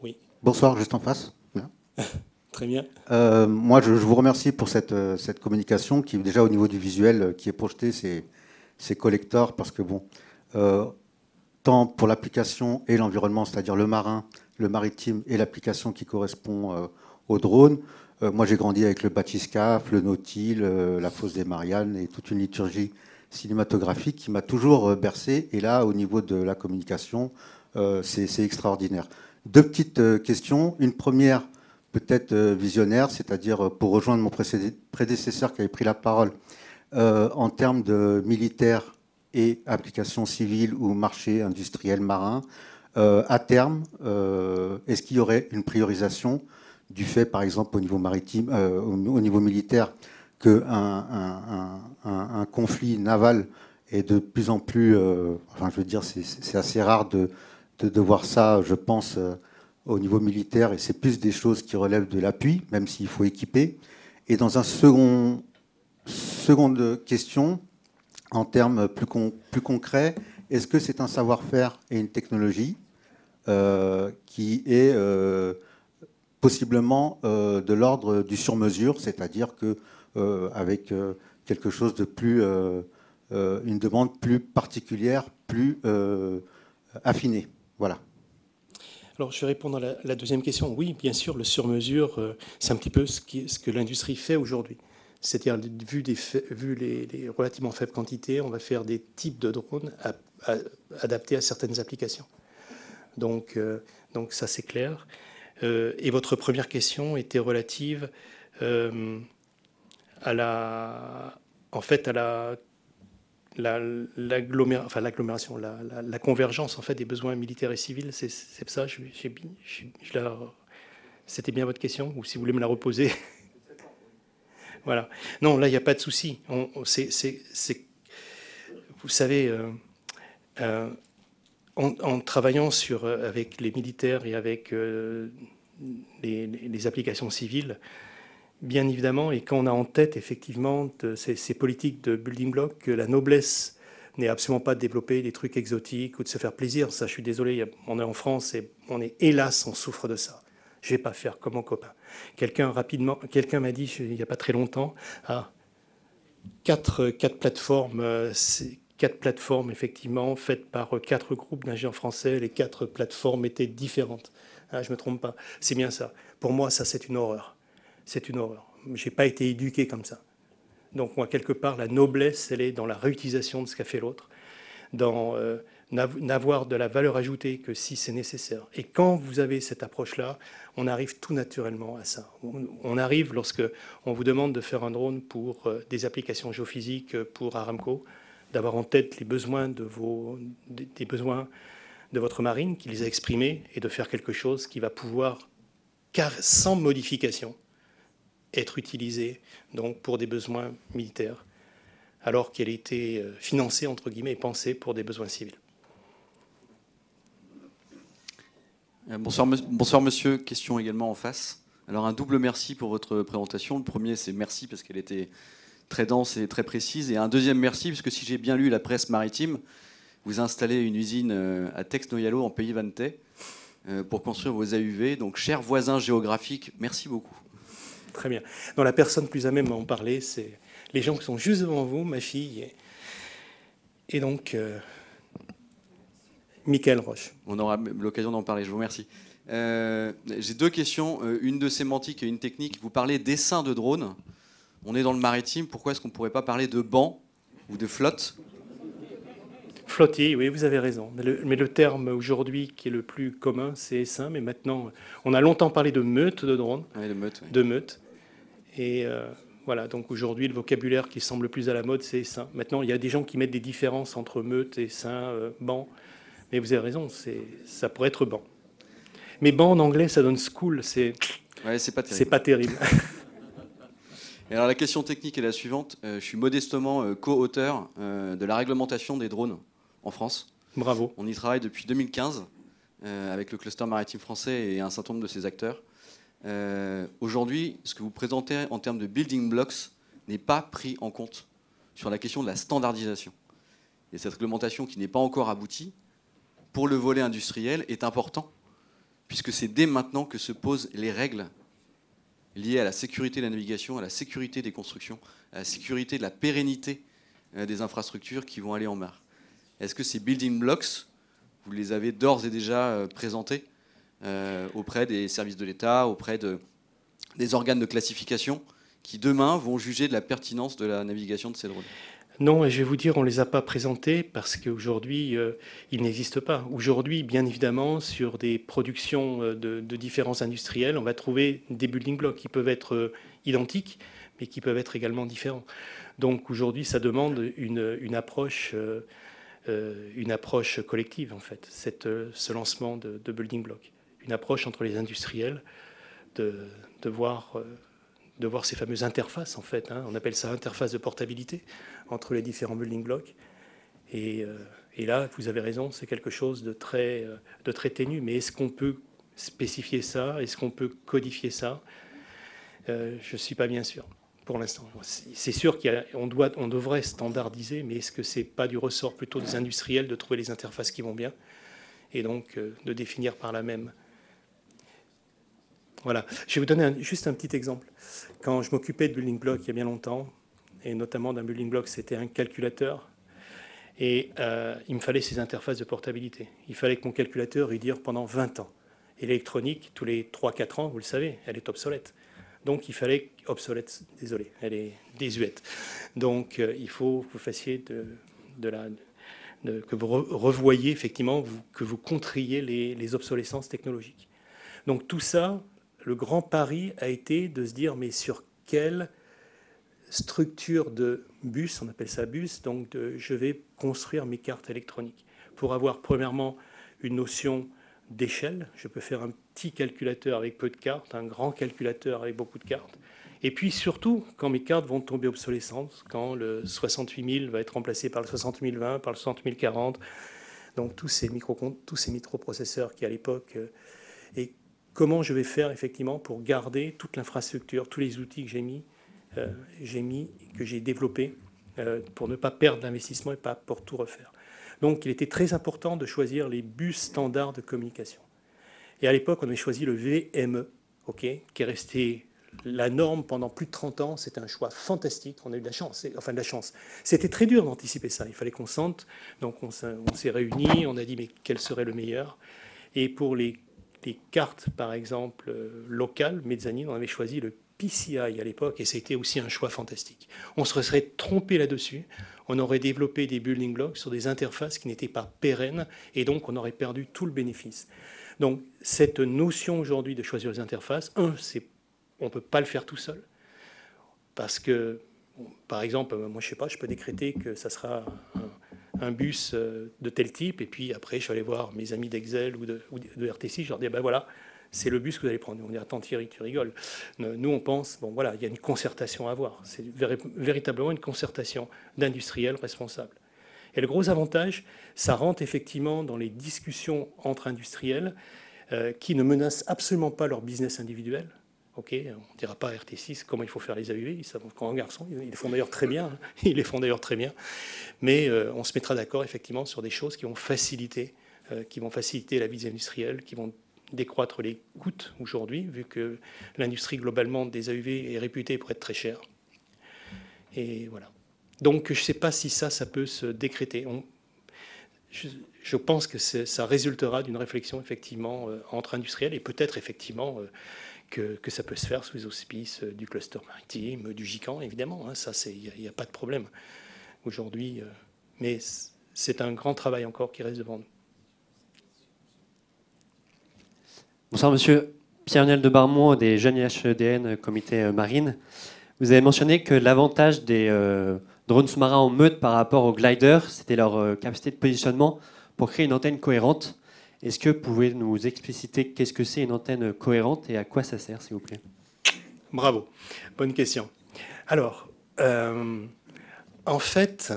Oui. Bonsoir, juste en face. Très bien. Moi, je vous remercie pour cette communication qui, déjà au niveau du visuel, qui est projeté, c'est collector, parce que bon, tant pour l'application et l'environnement, c'est-à-dire le marin, le maritime et l'application qui correspond au drone. Moi, j'ai grandi avec le bathyscaphe, le nautile, la fosse des Mariannes et toute une liturgie cinématographique qui m'a toujours bercé. Et là, au niveau de la communication, c'est extraordinaire. Deux petites questions. Une première, peut-être visionnaire, c'est-à-dire pour rejoindre mon prédécesseur qui avait pris la parole, en termes de militaire et applications civiles ou marché industriel marin, À terme, est-ce qu'il y aurait une priorisation du fait, par exemple, au niveau maritime, au niveau militaire, qu'un conflit naval est de plus en plus... enfin, je veux dire, c'est assez rare de voir ça, je pense, au niveau militaire, et c'est plus des choses qui relèvent de l'appui, même s'il faut équiper. Et dans un seconde question, en termes plus concrets, est-ce que c'est un savoir-faire et une technologie qui est possiblement de l'ordre du sur-mesure, c'est-à-dire que avec quelque chose de plus, une demande plus particulière, plus affinée. Voilà. Alors, je vais répondre à la deuxième question. Oui, bien sûr, le sur-mesure, c'est un petit peu ce que l'industrie fait aujourd'hui. C'est-à-dire, vu les relativement faibles quantités, on va faire des types de drones adaptés à certaines applications. Donc ça, c'est clair. Et votre première question était relative à la convergence en fait des besoins militaires et civils. C'est ça. C'était bien votre question, ou si vous voulez me la reposer. Voilà. Non, là, il n'y a pas de souci. Vous savez, en travaillant avec les militaires et avec les applications civiles, bien évidemment, et quand on a en tête effectivement ces politiques de building block, que la noblesse n'est absolument pas de développer des trucs exotiques ou de se faire plaisir. Ça, je suis désolé, on est en France et hélas, on souffre de ça. Je ne vais pas faire comme mon copain. Quelqu'un m'a dit, il n'y a pas très longtemps, quatre plateformes effectivement faites par 4 groupes d'ingénieurs français. Les 4 plateformes étaient différentes. Je ne me trompe pas. C'est bien ça. Pour moi, ça, c'est une horreur. C'est une horreur. Je n'ai pas été éduqué comme ça. Donc, moi, quelque part, la noblesse, elle est dans la réutilisation de ce qu'a fait l'autre, dans n'avoir de la valeur ajoutée que si c'est nécessaire. Et quand vous avez cette approche-là, on arrive tout naturellement à ça. On arrive lorsque on vous demande de faire un drone pour des applications géophysiques pour Aramco, d'avoir en tête les besoins des besoins de votre marine, qui les a exprimés, et de faire quelque chose qui va pouvoir, sans modification, être utilisé donc, pour des besoins militaires, alors qu'elle a été financée, entre guillemets, et pensée pour des besoins civils. Bonsoir monsieur, question également en face. Alors un double merci pour votre présentation. Le premier, c'est merci parce qu'elle était très dense et très précise. Et un deuxième merci, parce que si j'ai bien lu la presse maritime, vous installez une usine à Tex-Noyalo en Pays Vantais pour construire vos AUV. Donc chers voisins géographiques, merci beaucoup. Très bien. Non, la personne plus à même à en parler, c'est les gens qui sont juste devant vous, ma fille, et donc Michael Roche. On aura l'occasion d'en parler, je vous remercie. J'ai 2 questions, une de sémantique et une technique. Vous parlez d'essaims de drones. On est dans le maritime, pourquoi est-ce qu'on ne pourrait pas parler de banc ou de flotte? Flotter, oui, vous avez raison. Mais le terme aujourd'hui qui est le plus commun, c'est essaim. Mais maintenant, on a longtemps parlé de meute de drones. Oui, de meute. Oui. De meute. Et voilà, donc aujourd'hui, le vocabulaire qui semble plus à la mode, c'est essaim. Maintenant, il y a des gens qui mettent des différences entre meute, essaim, banc. Mais vous avez raison, ça pourrait être banc. Mais banc en anglais, ça donne school. C'est pas terrible. C'est pas terrible. Et alors la question technique est la suivante. Je suis modestement co-auteur de la réglementation des drones en France. Bravo. On y travaille depuis 2015 avec le cluster maritime français et un certain nombre de ses acteurs. Aujourd'hui, ce que vous présentez en termes de building blocks n'est pas pris en compte sur la question de la standardisation. Et cette réglementation qui n'est pas encore aboutie, pour le volet industriel, est important, puisque c'est dès maintenant que se posent les règles liées à la sécurité de la navigation, à la sécurité des constructions, à la sécurité de la pérennité des infrastructures qui vont aller en mer. Est-ce que ces building blocks, vous les avez d'ores et déjà présentés auprès des services de l'État, auprès des organes de classification, qui demain vont juger de la pertinence de la navigation de ces drones? Non, et je vais vous dire, on ne les a pas présentés parce qu'aujourd'hui, ils n'existent pas. Aujourd'hui, bien évidemment, sur des productions de différents industriels, on va trouver des building blocks qui peuvent être identiques, mais qui peuvent être également différents. Donc aujourd'hui, ça demande une approche une approche collective, en fait, ce lancement de Building Block. Une approche entre les industriels, de voir ces fameuses interfaces, en fait. On appelle ça interface de portabilité entre les différents Building Blocks. Et là, vous avez raison, c'est quelque chose de très ténu. Mais est-ce qu'on peut spécifier ça? Est-ce qu'on peut codifier ça? Je ne suis pas bien sûr, pour l'instant. C'est sûr qu'on devrait standardiser, mais est-ce que ce n'est pas du ressort plutôt des industriels de trouver les interfaces qui vont bien et donc de définir par là même? Voilà. Je vais vous donner juste un petit exemple. Quand je m'occupais de Building Block il y a bien longtemps, et notamment d'un Building Block, c'était un calculateur, et il me fallait ces interfaces de portabilité. Il fallait que mon calculateur y dure pendant 20 ans. Et l'électronique, tous les 3-4 ans, vous le savez, elle est obsolète. Donc il fallait... Obsolète, désolé, elle est désuète. Donc il faut que vous fassiez que vous revoyiez effectivement, que vous contriez les obsolescences technologiques. Donc tout ça, le grand pari a été de se dire, mais sur quelle structure de bus, on appelle ça bus, donc je vais construire mes cartes électroniques pour avoir premièrement une notion d'échelle. Je peux faire un petit calculateur avec peu de cartes, un grand calculateur avec beaucoup de cartes. Et puis surtout, quand mes cartes vont tomber obsolescentes, quand le 68000 va être remplacé par le 60020, par le 60040, donc tous ces microprocesseurs qui à l'époque... et comment je vais faire effectivement pour garder toute l'infrastructure, tous les outils que j'ai développés pour ne pas perdre l'investissement et pas pour tout refaire. Donc il était très important de choisir les bus standards de communication. Et à l'époque, on avait choisi le VME, qui est resté la norme pendant plus de 30 ans. C'était un choix fantastique. On a eu de la chance. Enfin, de la chance. C'était très dur d'anticiper ça. Il fallait qu'on sente. Donc on s'est réunis. On a dit, mais quel serait le meilleur? Et pour les cartes, par exemple, locales, mezzanine, on avait choisi le PCI à l'époque, et c'était aussi un choix fantastique. On se serait trompé là-dessus, on aurait développé des building blocks sur des interfaces qui n'étaient pas pérennes, et donc on aurait perdu tout le bénéfice. Donc cette notion aujourd'hui de choisir les interfaces, on ne peut pas le faire tout seul, parce que, par exemple, moi je sais pas, je peux décréter que ça sera un bus de tel type, et puis après je vais aller voir mes amis d'Excel ou de RTC, je leur dis, ben voilà, c'est le bus que vous allez prendre. On dit, attends Thierry, tu rigoles. Nous, on pense, bon voilà, il y a une concertation à avoir. C'est véritablement une concertation d'industriels responsables. Et le gros avantage, ça rentre effectivement dans les discussions entre industriels qui ne menacent absolument pas leur business individuel. On ne dira pas à RT6 comment il faut faire les AUV, ils savent qu'en garçon, ils les font d'ailleurs très bien. Ils les font d'ailleurs très bien. Mais on se mettra d'accord effectivement sur des choses qui vont faciliter la vie industrielle, qui vont décroître les coûts aujourd'hui, vu que l'industrie globalement des AUV est réputée pour être très chère. Et voilà. Donc je ne sais pas si ça peut se décréter. Je pense que ça résultera d'une réflexion effectivement entre industriels et peut-être effectivement que ça peut se faire sous les auspices du cluster maritime, du GICAN évidemment. Ça, il n'y a pas de problème aujourd'hui. Mais c'est un grand travail encore qui reste devant nous. Bonsoir Monsieur. Pierre-Niel de Barmont des jeunes IHEDN, comité marine. Vous avez mentionné que l'avantage des drones sous-marins en meute par rapport aux gliders, c'était leur capacité de positionnement pour créer une antenne cohérente. Est-ce que vous pouvez nous expliciter qu'est-ce que c'est une antenne cohérente et à quoi ça sert, s'il vous plaît? Bravo, bonne question. Alors, en fait,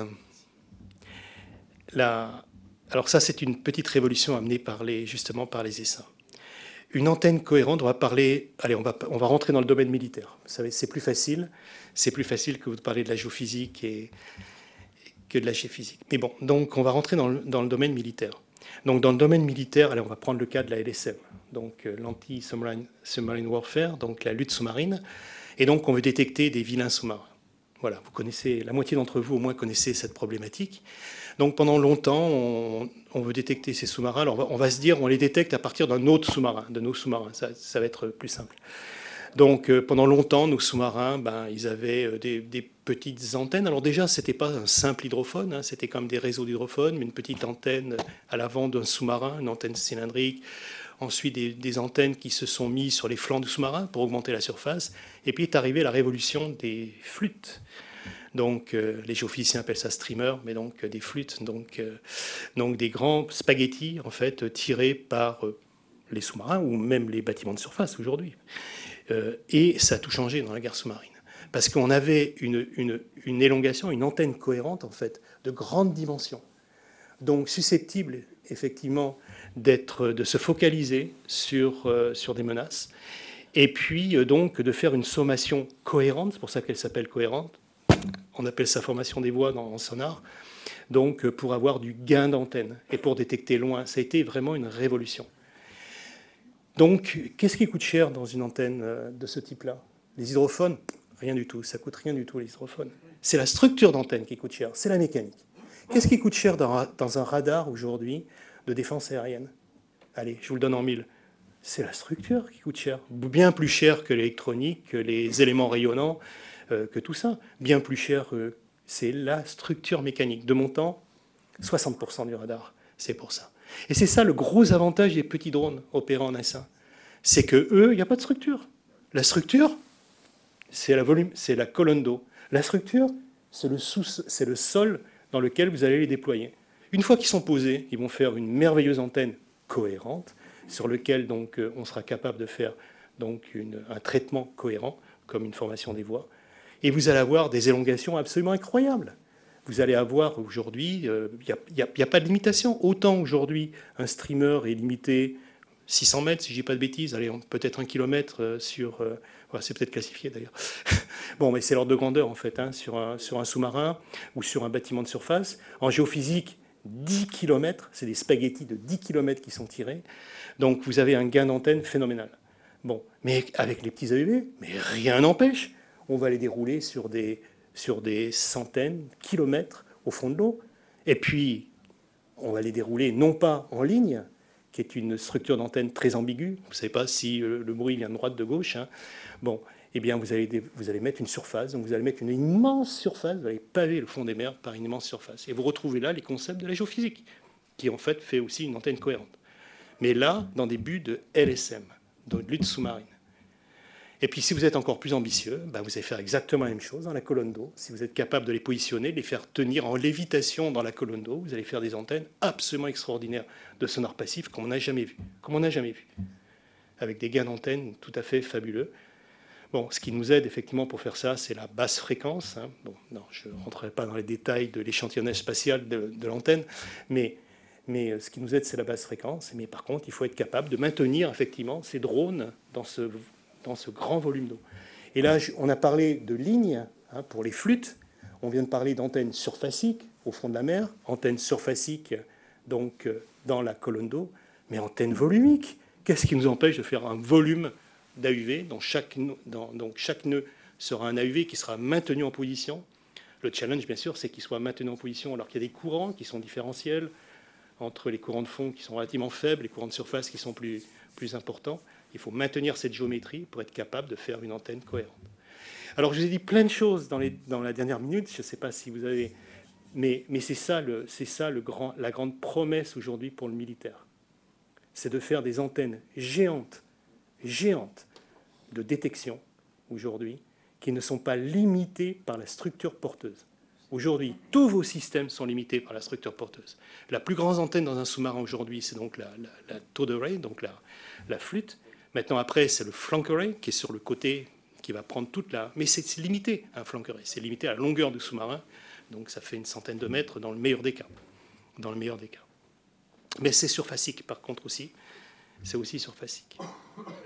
alors ça c'est une petite révolution amenée justement par les essaims. Une antenne cohérente, on va parler... Allez, on va rentrer dans le domaine militaire. Vous savez, c'est plus facile. C'est plus facile que vous de parler de la géophysique que de la géophysique. Mais bon, donc on va rentrer dans le domaine militaire. Donc dans le domaine militaire, allez, on va prendre le cas de la LSM, donc l'anti-submarine warfare, donc la lutte sous-marine. Et donc on veut détecter des vilains sous-marins. Voilà, vous connaissez, la moitié d'entre vous au moins connaissez cette problématique. Donc pendant longtemps, on veut détecter ces sous-marins. Alors on va se dire, on les détecte à partir d'un autre sous-marin, de nos sous-marins. Ça va être plus simple. Donc pendant longtemps, nos sous-marins, ils avaient des petites antennes. Alors déjà, ce n'était pas un simple hydrophone, c'était comme des réseaux d'hydrophones, mais une petite antenne à l'avant d'un sous-marin, une antenne cylindrique. Ensuite, des antennes qui se sont mises sur les flancs du sous-marin pour augmenter la surface. Et puis est arrivée la révolution des flûtes. Donc, les géophysiciens appellent ça streamer, mais donc des flûtes, donc des grands spaghettis, en fait, tirés par les sous-marins ou même les bâtiments de surface aujourd'hui. Et ça a tout changé dans la guerre sous-marine. Parce qu'on avait une élongation, une antenne cohérente, en fait, de grande dimension. Donc, susceptible, effectivement, de se focaliser sur des menaces. Et puis, donc, de faire une sommation cohérente, c'est pour ça qu'elle s'appelle cohérente. On appelle ça formation des voies en sonar. Donc, pour avoir du gain d'antenne et pour détecter loin. Ça a été vraiment une révolution. Donc, qu'est-ce qui coûte cher dans une antenne de ce type-là? Les hydrophones? Rien du tout. Ça coûte rien du tout, les hydrophones. C'est la structure d'antenne qui coûte cher. C'est la mécanique. Qu'est-ce qui coûte cher dans un radar aujourd'hui de défense aérienne? Allez, je vous le donne en mille. C'est la structure qui coûte cher. Bien plus cher que l'électronique, que les éléments rayonnants, que tout ça. Bien plus cher, c'est la structure mécanique. De mon temps, 60% du radar, c'est pour ça. Et c'est ça le gros avantage des petits drones opérant en SA. C'est qu'eux, il n'y a pas de structure. La structure, c'est la colonne d'eau. La structure, c'est le sol dans lequel vous allez les déployer. Une fois qu'ils sont posés, ils vont faire une merveilleuse antenne cohérente sur lequel donc, on sera capable de faire donc, un traitement cohérent, comme une formation des voies. Et vous allez avoir des élongations absolument incroyables. Vous allez avoir aujourd'hui, il n'y a pas de limitation. Autant aujourd'hui, un streamer est limité 600 mètres, si je ne dis pas de bêtises, allez, peut-être 1 kilomètre sur... c'est peut-être classifié d'ailleurs. Bon, mais c'est l'ordre de grandeur en fait, hein, sur un sous-marin ou sur un bâtiment de surface. En géophysique, 10 km, c'est des spaghettis de 10 km qui sont tirés. Donc vous avez un gain d'antenne phénoménal. Bon, mais avec les petits AUV, mais rien n'empêche, on va les dérouler sur des centaines de kilomètres au fond de l'eau. Et puis, on va les dérouler non pas en ligne, qui est une structure d'antenne très ambiguë. Vous ne savez pas si le bruit vient de droite, de gauche. Hein. Bon, eh bien, vous allez mettre une surface. Donc, vous allez mettre une immense surface. Vous allez paver le fond des mers par une immense surface. Et vous retrouvez là les concepts de la géophysique, qui en fait fait aussi une antenne cohérente. Mais là, dans des buts de LSM, de lutte sous-marine. Et puis, si vous êtes encore plus ambitieux, vous allez faire exactement la même chose dans la colonne d'eau. Si vous êtes capable de les positionner, de les faire tenir en lévitation dans la colonne d'eau, vous allez faire des antennes absolument extraordinaires de sonar passif comme on n'a jamais vu. Avec des gains d'antenne tout à fait fabuleux. Bon, ce qui nous aide effectivement pour faire ça, c'est la basse fréquence. Hein. Bon, non, je ne rentrerai pas dans les détails de l'échantillonnage spatial de l'antenne, mais ce qui nous aide, c'est la basse fréquence. Mais par contre, il faut être capable de maintenir effectivement ces drones dans ce grand volume d'eau. Et là, on a parlé de lignes hein, pour les flûtes. On vient de parler d'antennes surfaciques au fond de la mer, antennes surfaciques donc dans la colonne d'eau, mais antennes volumiques. Qu'est-ce qui nous empêche de faire un volume d'AUV dont chaque nœud sera un AUV qui sera maintenu en position? Le challenge, bien sûr, c'est qu'il soit maintenu en position alors qu'il y a des courants qui sont différentiels entre les courants de fond qui sont relativement faibles, les courants de surface qui sont plus importants. Il faut maintenir cette géométrie pour être capable de faire une antenne cohérente. Alors, je vous ai dit plein de choses dans la dernière minute. Je ne sais pas si vous avez... Mais c'est ça, la grande promesse aujourd'hui pour le militaire. C'est de faire des antennes géantes de détection, aujourd'hui, qui ne sont pas limitées par la structure porteuse. Aujourd'hui, tous vos systèmes sont limités par la structure porteuse. La plus grande antenne dans un sous-marin aujourd'hui, c'est donc la towed array, donc la flûte. Maintenant, après, c'est le flank array qui est sur le côté, qui va prendre toute la... Mais c'est limité, un flank array. C'est limité à la longueur du sous-marin. Donc, ça fait une centaine de mètres dans le meilleur des cas. Mais c'est surfacique, par contre, aussi. C'est aussi surfacique.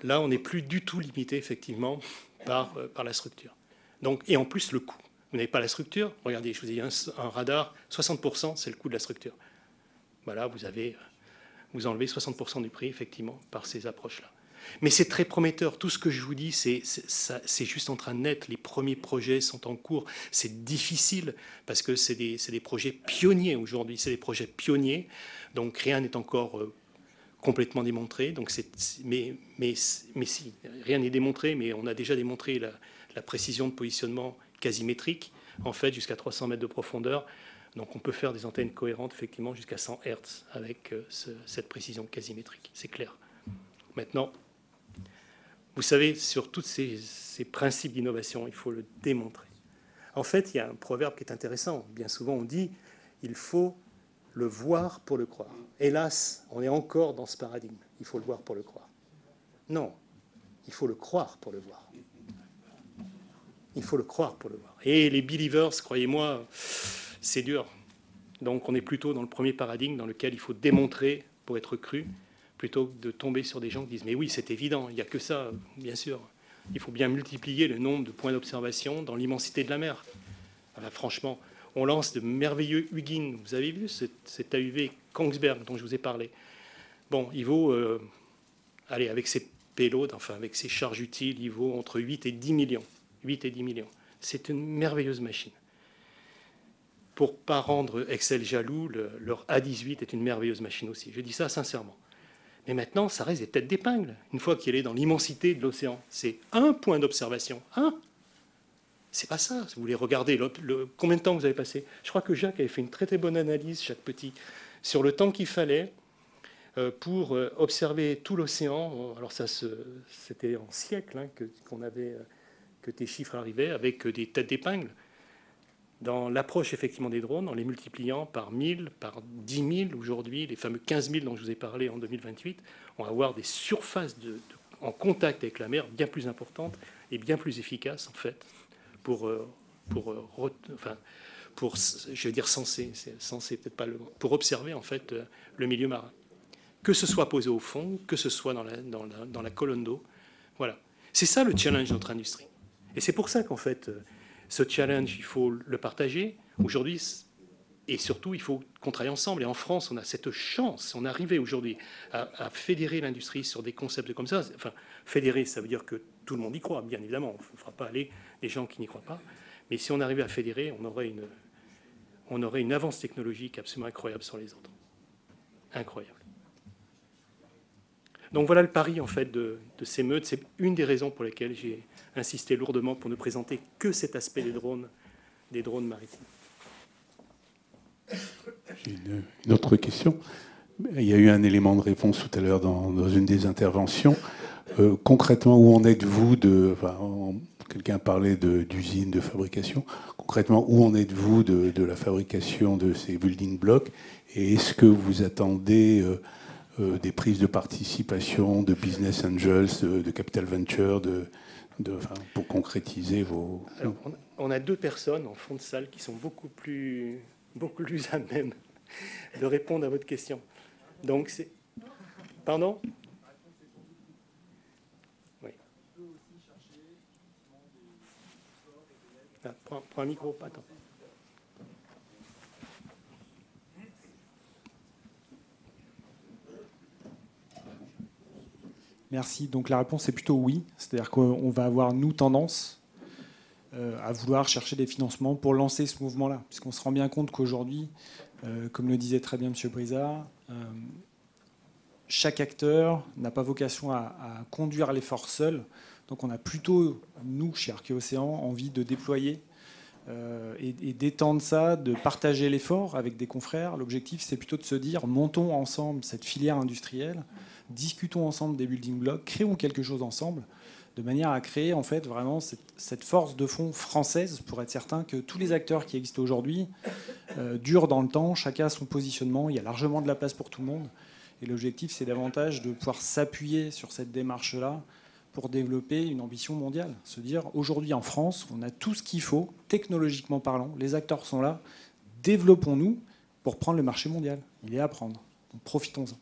Là, on n'est plus du tout limité, effectivement, par la structure. Donc, et en plus, le coût. Vous n'avez pas la structure. Regardez, je vous ai dit, un radar, 60%, c'est le coût de la structure. Voilà, vous enlevez 60% du prix, effectivement, par ces approches-là. Mais c'est très prometteur. Tout ce que je vous dis, c'est juste en train de naître. Les premiers projets sont en cours. C'est difficile parce que c'est des projets pionniers aujourd'hui. C'est des projets pionniers. Donc rien n'est encore complètement démontré. Donc mais si, rien n'est démontré, mais on a déjà démontré la précision de positionnement quasimétrique, en fait, jusqu'à 300 mètres de profondeur. Donc on peut faire des antennes cohérentes, effectivement, jusqu'à 100 Hz avec cette précision quasimétrique. C'est clair. Maintenant, vous savez, sur tous ces principes d'innovation, il faut le démontrer. En fait, il y a un proverbe qui est intéressant. Bien souvent, on dit « il faut le voir pour le croire ». Hélas, on est encore dans ce paradigme. Il faut le voir pour le croire. Non, il faut le croire pour le voir. Il faut le croire pour le voir. Et les believers, croyez-moi, c'est dur. Donc on est plutôt dans le premier paradigme dans lequel il faut démontrer pour être cru, plutôt que de tomber sur des gens qui disent « mais oui, c'est évident, il n'y a que ça, bien sûr ». Il faut bien multiplier le nombre de points d'observation dans l'immensité de la mer. Enfin, franchement, on lance de merveilleux Hugin. Vous avez vu cet AUV Kongsberg dont je vous ai parlé. Bon, il vaut, allez, avec ses payloads, enfin avec ses charges utiles, il vaut entre 8 et 10 millions. 8 et 10 millions. C'est une merveilleuse machine. Pour ne pas rendre Excel jaloux, leur A18 est une merveilleuse machine aussi. Je dis ça sincèrement. Mais maintenant, ça reste des têtes d'épingle. Une fois qu'elle est dans l'immensité de l'océan, c'est un point d'observation. C'est pas ça. Si vous voulez regarder combien de temps vous avez passé. Je crois que Jacques avait fait une très très bonne analyse, Jacques Petit, sur le temps qu'il fallait pour observer tout l'océan. Alors ça, c'était en siècles que tes chiffres arrivaient avec des têtes d'épingle. Dans l'approche effectivement des drones, en les multipliant par 1000, par 10 000 aujourd'hui, les fameux 15 000 dont je vous ai parlé en 2028, on va avoir des surfaces en contact avec la mer bien plus importantes et bien plus efficaces en fait pour je veux dire censer peut-être pas le mot, pour observer en fait le milieu marin. Que ce soit posé au fond, que ce soit dans la colonne d'eau, voilà. C'est ça le challenge de notre industrie. Et c'est pour ça qu'en fait ce challenge, il faut le partager aujourd'hui et surtout, il faut qu'on travaille ensemble. Et en France, on a cette chance, on est arrivé aujourd'hui à fédérer l'industrie sur des concepts comme ça. Enfin, fédérer, ça veut dire que tout le monde y croit, bien évidemment. On ne fera pas aller les gens qui n'y croient pas. Mais si on arrivait à fédérer, on aurait une avance technologique absolument incroyable sur les autres. Incroyable. Donc voilà le pari en fait de ces meutes. C'est une des raisons pour lesquelles j'ai insisté lourdement pour ne présenter que cet aspect des drones maritimes. J'ai une autre question. Il y a eu un élément de réponse tout à l'heure dans une des interventions. Concrètement, où en êtes-vous quelqu'un parlait d'usines de fabrication. Concrètement, où en êtes-vous de la fabrication de ces building blocks? Et est-ce que vous attendez des prises de participation, de business angels, de capital venture, pour concrétiser vos... Alors, on a deux personnes en fond de salle qui sont beaucoup plus à même de répondre à votre question. Donc, c'est... Pardon? Oui. Ah, prends un micro, attends. Merci. Donc la réponse est plutôt oui. C'est-à-dire qu'on va avoir, nous, tendance à vouloir chercher des financements pour lancer ce mouvement-là. Puisqu'on se rend bien compte qu'aujourd'hui, comme le disait très bien M. Brizard, chaque acteur n'a pas vocation à conduire l'effort seul. Donc on a plutôt, nous, chez Archéocéan, envie de déployer et d'étendre ça, de partager l'effort avec des confrères. L'objectif, c'est plutôt de se dire, montons ensemble cette filière industrielle, discutons ensemble des building blocks, créons quelque chose ensemble, de manière à créer en fait vraiment cette force de fond française pour être certain que tous les acteurs qui existent aujourd'hui durent dans le temps, chacun a son positionnement, il y a largement de la place pour tout le monde. Et l'objectif, c'est davantage de pouvoir s'appuyer sur cette démarche-là pour développer une ambition mondiale. Se dire, aujourd'hui en France, on a tout ce qu'il faut, technologiquement parlant, les acteurs sont là, développons-nous pour prendre le marché mondial. Il est à prendre, donc profitons-en.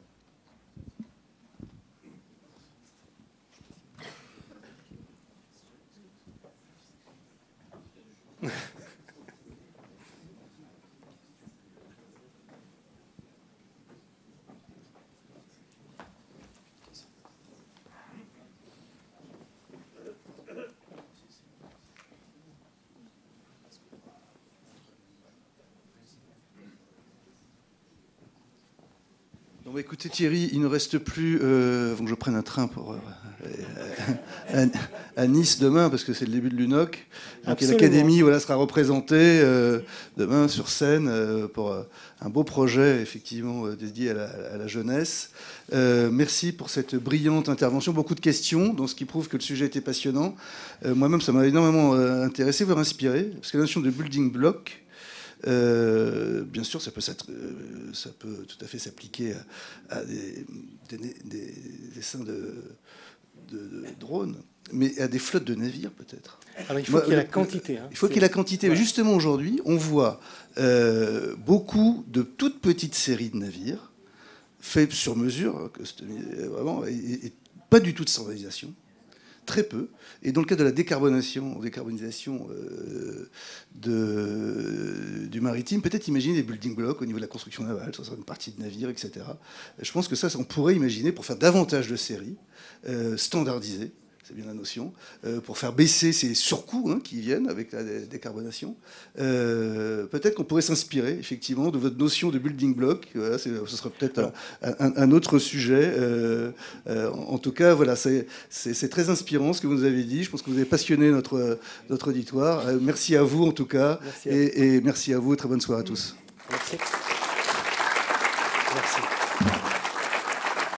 Bon, écoutez Thierry, il ne reste plus... faut que je prenne un train pour à Nice demain, parce que c'est le début de l'UNOC. L'Académie sera représentée demain sur scène pour un beau projet, effectivement, dédié à la jeunesse. Merci pour cette brillante intervention. Beaucoup de questions, donc ce qui prouve que le sujet était passionnant. Moi-même, ça m'a énormément intéressé, voire inspiré, parce que la notion de building block, bien sûr, ça peut tout à fait s'appliquer à des dessins de drones, mais à des flottes de navires, peut-être. Alors, il faut qu'il y ait la quantité. Il faut qu'il y ait la quantité. Mais justement, aujourd'hui, on voit beaucoup de toutes petites séries de navires faits sur mesure, vraiment, et pas du tout de standardisation. Très peu. Et dans le cas de la décarbonisation du maritime, peut-être imaginer des building blocks au niveau de la construction navale, ça sera une partie de navire, etc. Je pense que ça, on pourrait imaginer pour faire davantage de séries standardisées, c'est bien la notion, pour faire baisser ces surcoûts qui viennent avec la décarbonation. Peut-être qu'on pourrait s'inspirer effectivement de votre notion de building block. Voilà, ce serait peut-être un autre sujet. En tout cas, voilà, c'est très inspirant ce que vous nous avez dit. Je pense que vous avez passionné notre auditoire. Merci à vous en tout cas. Et merci à vous. Très bonne soirée à tous. Merci. Merci.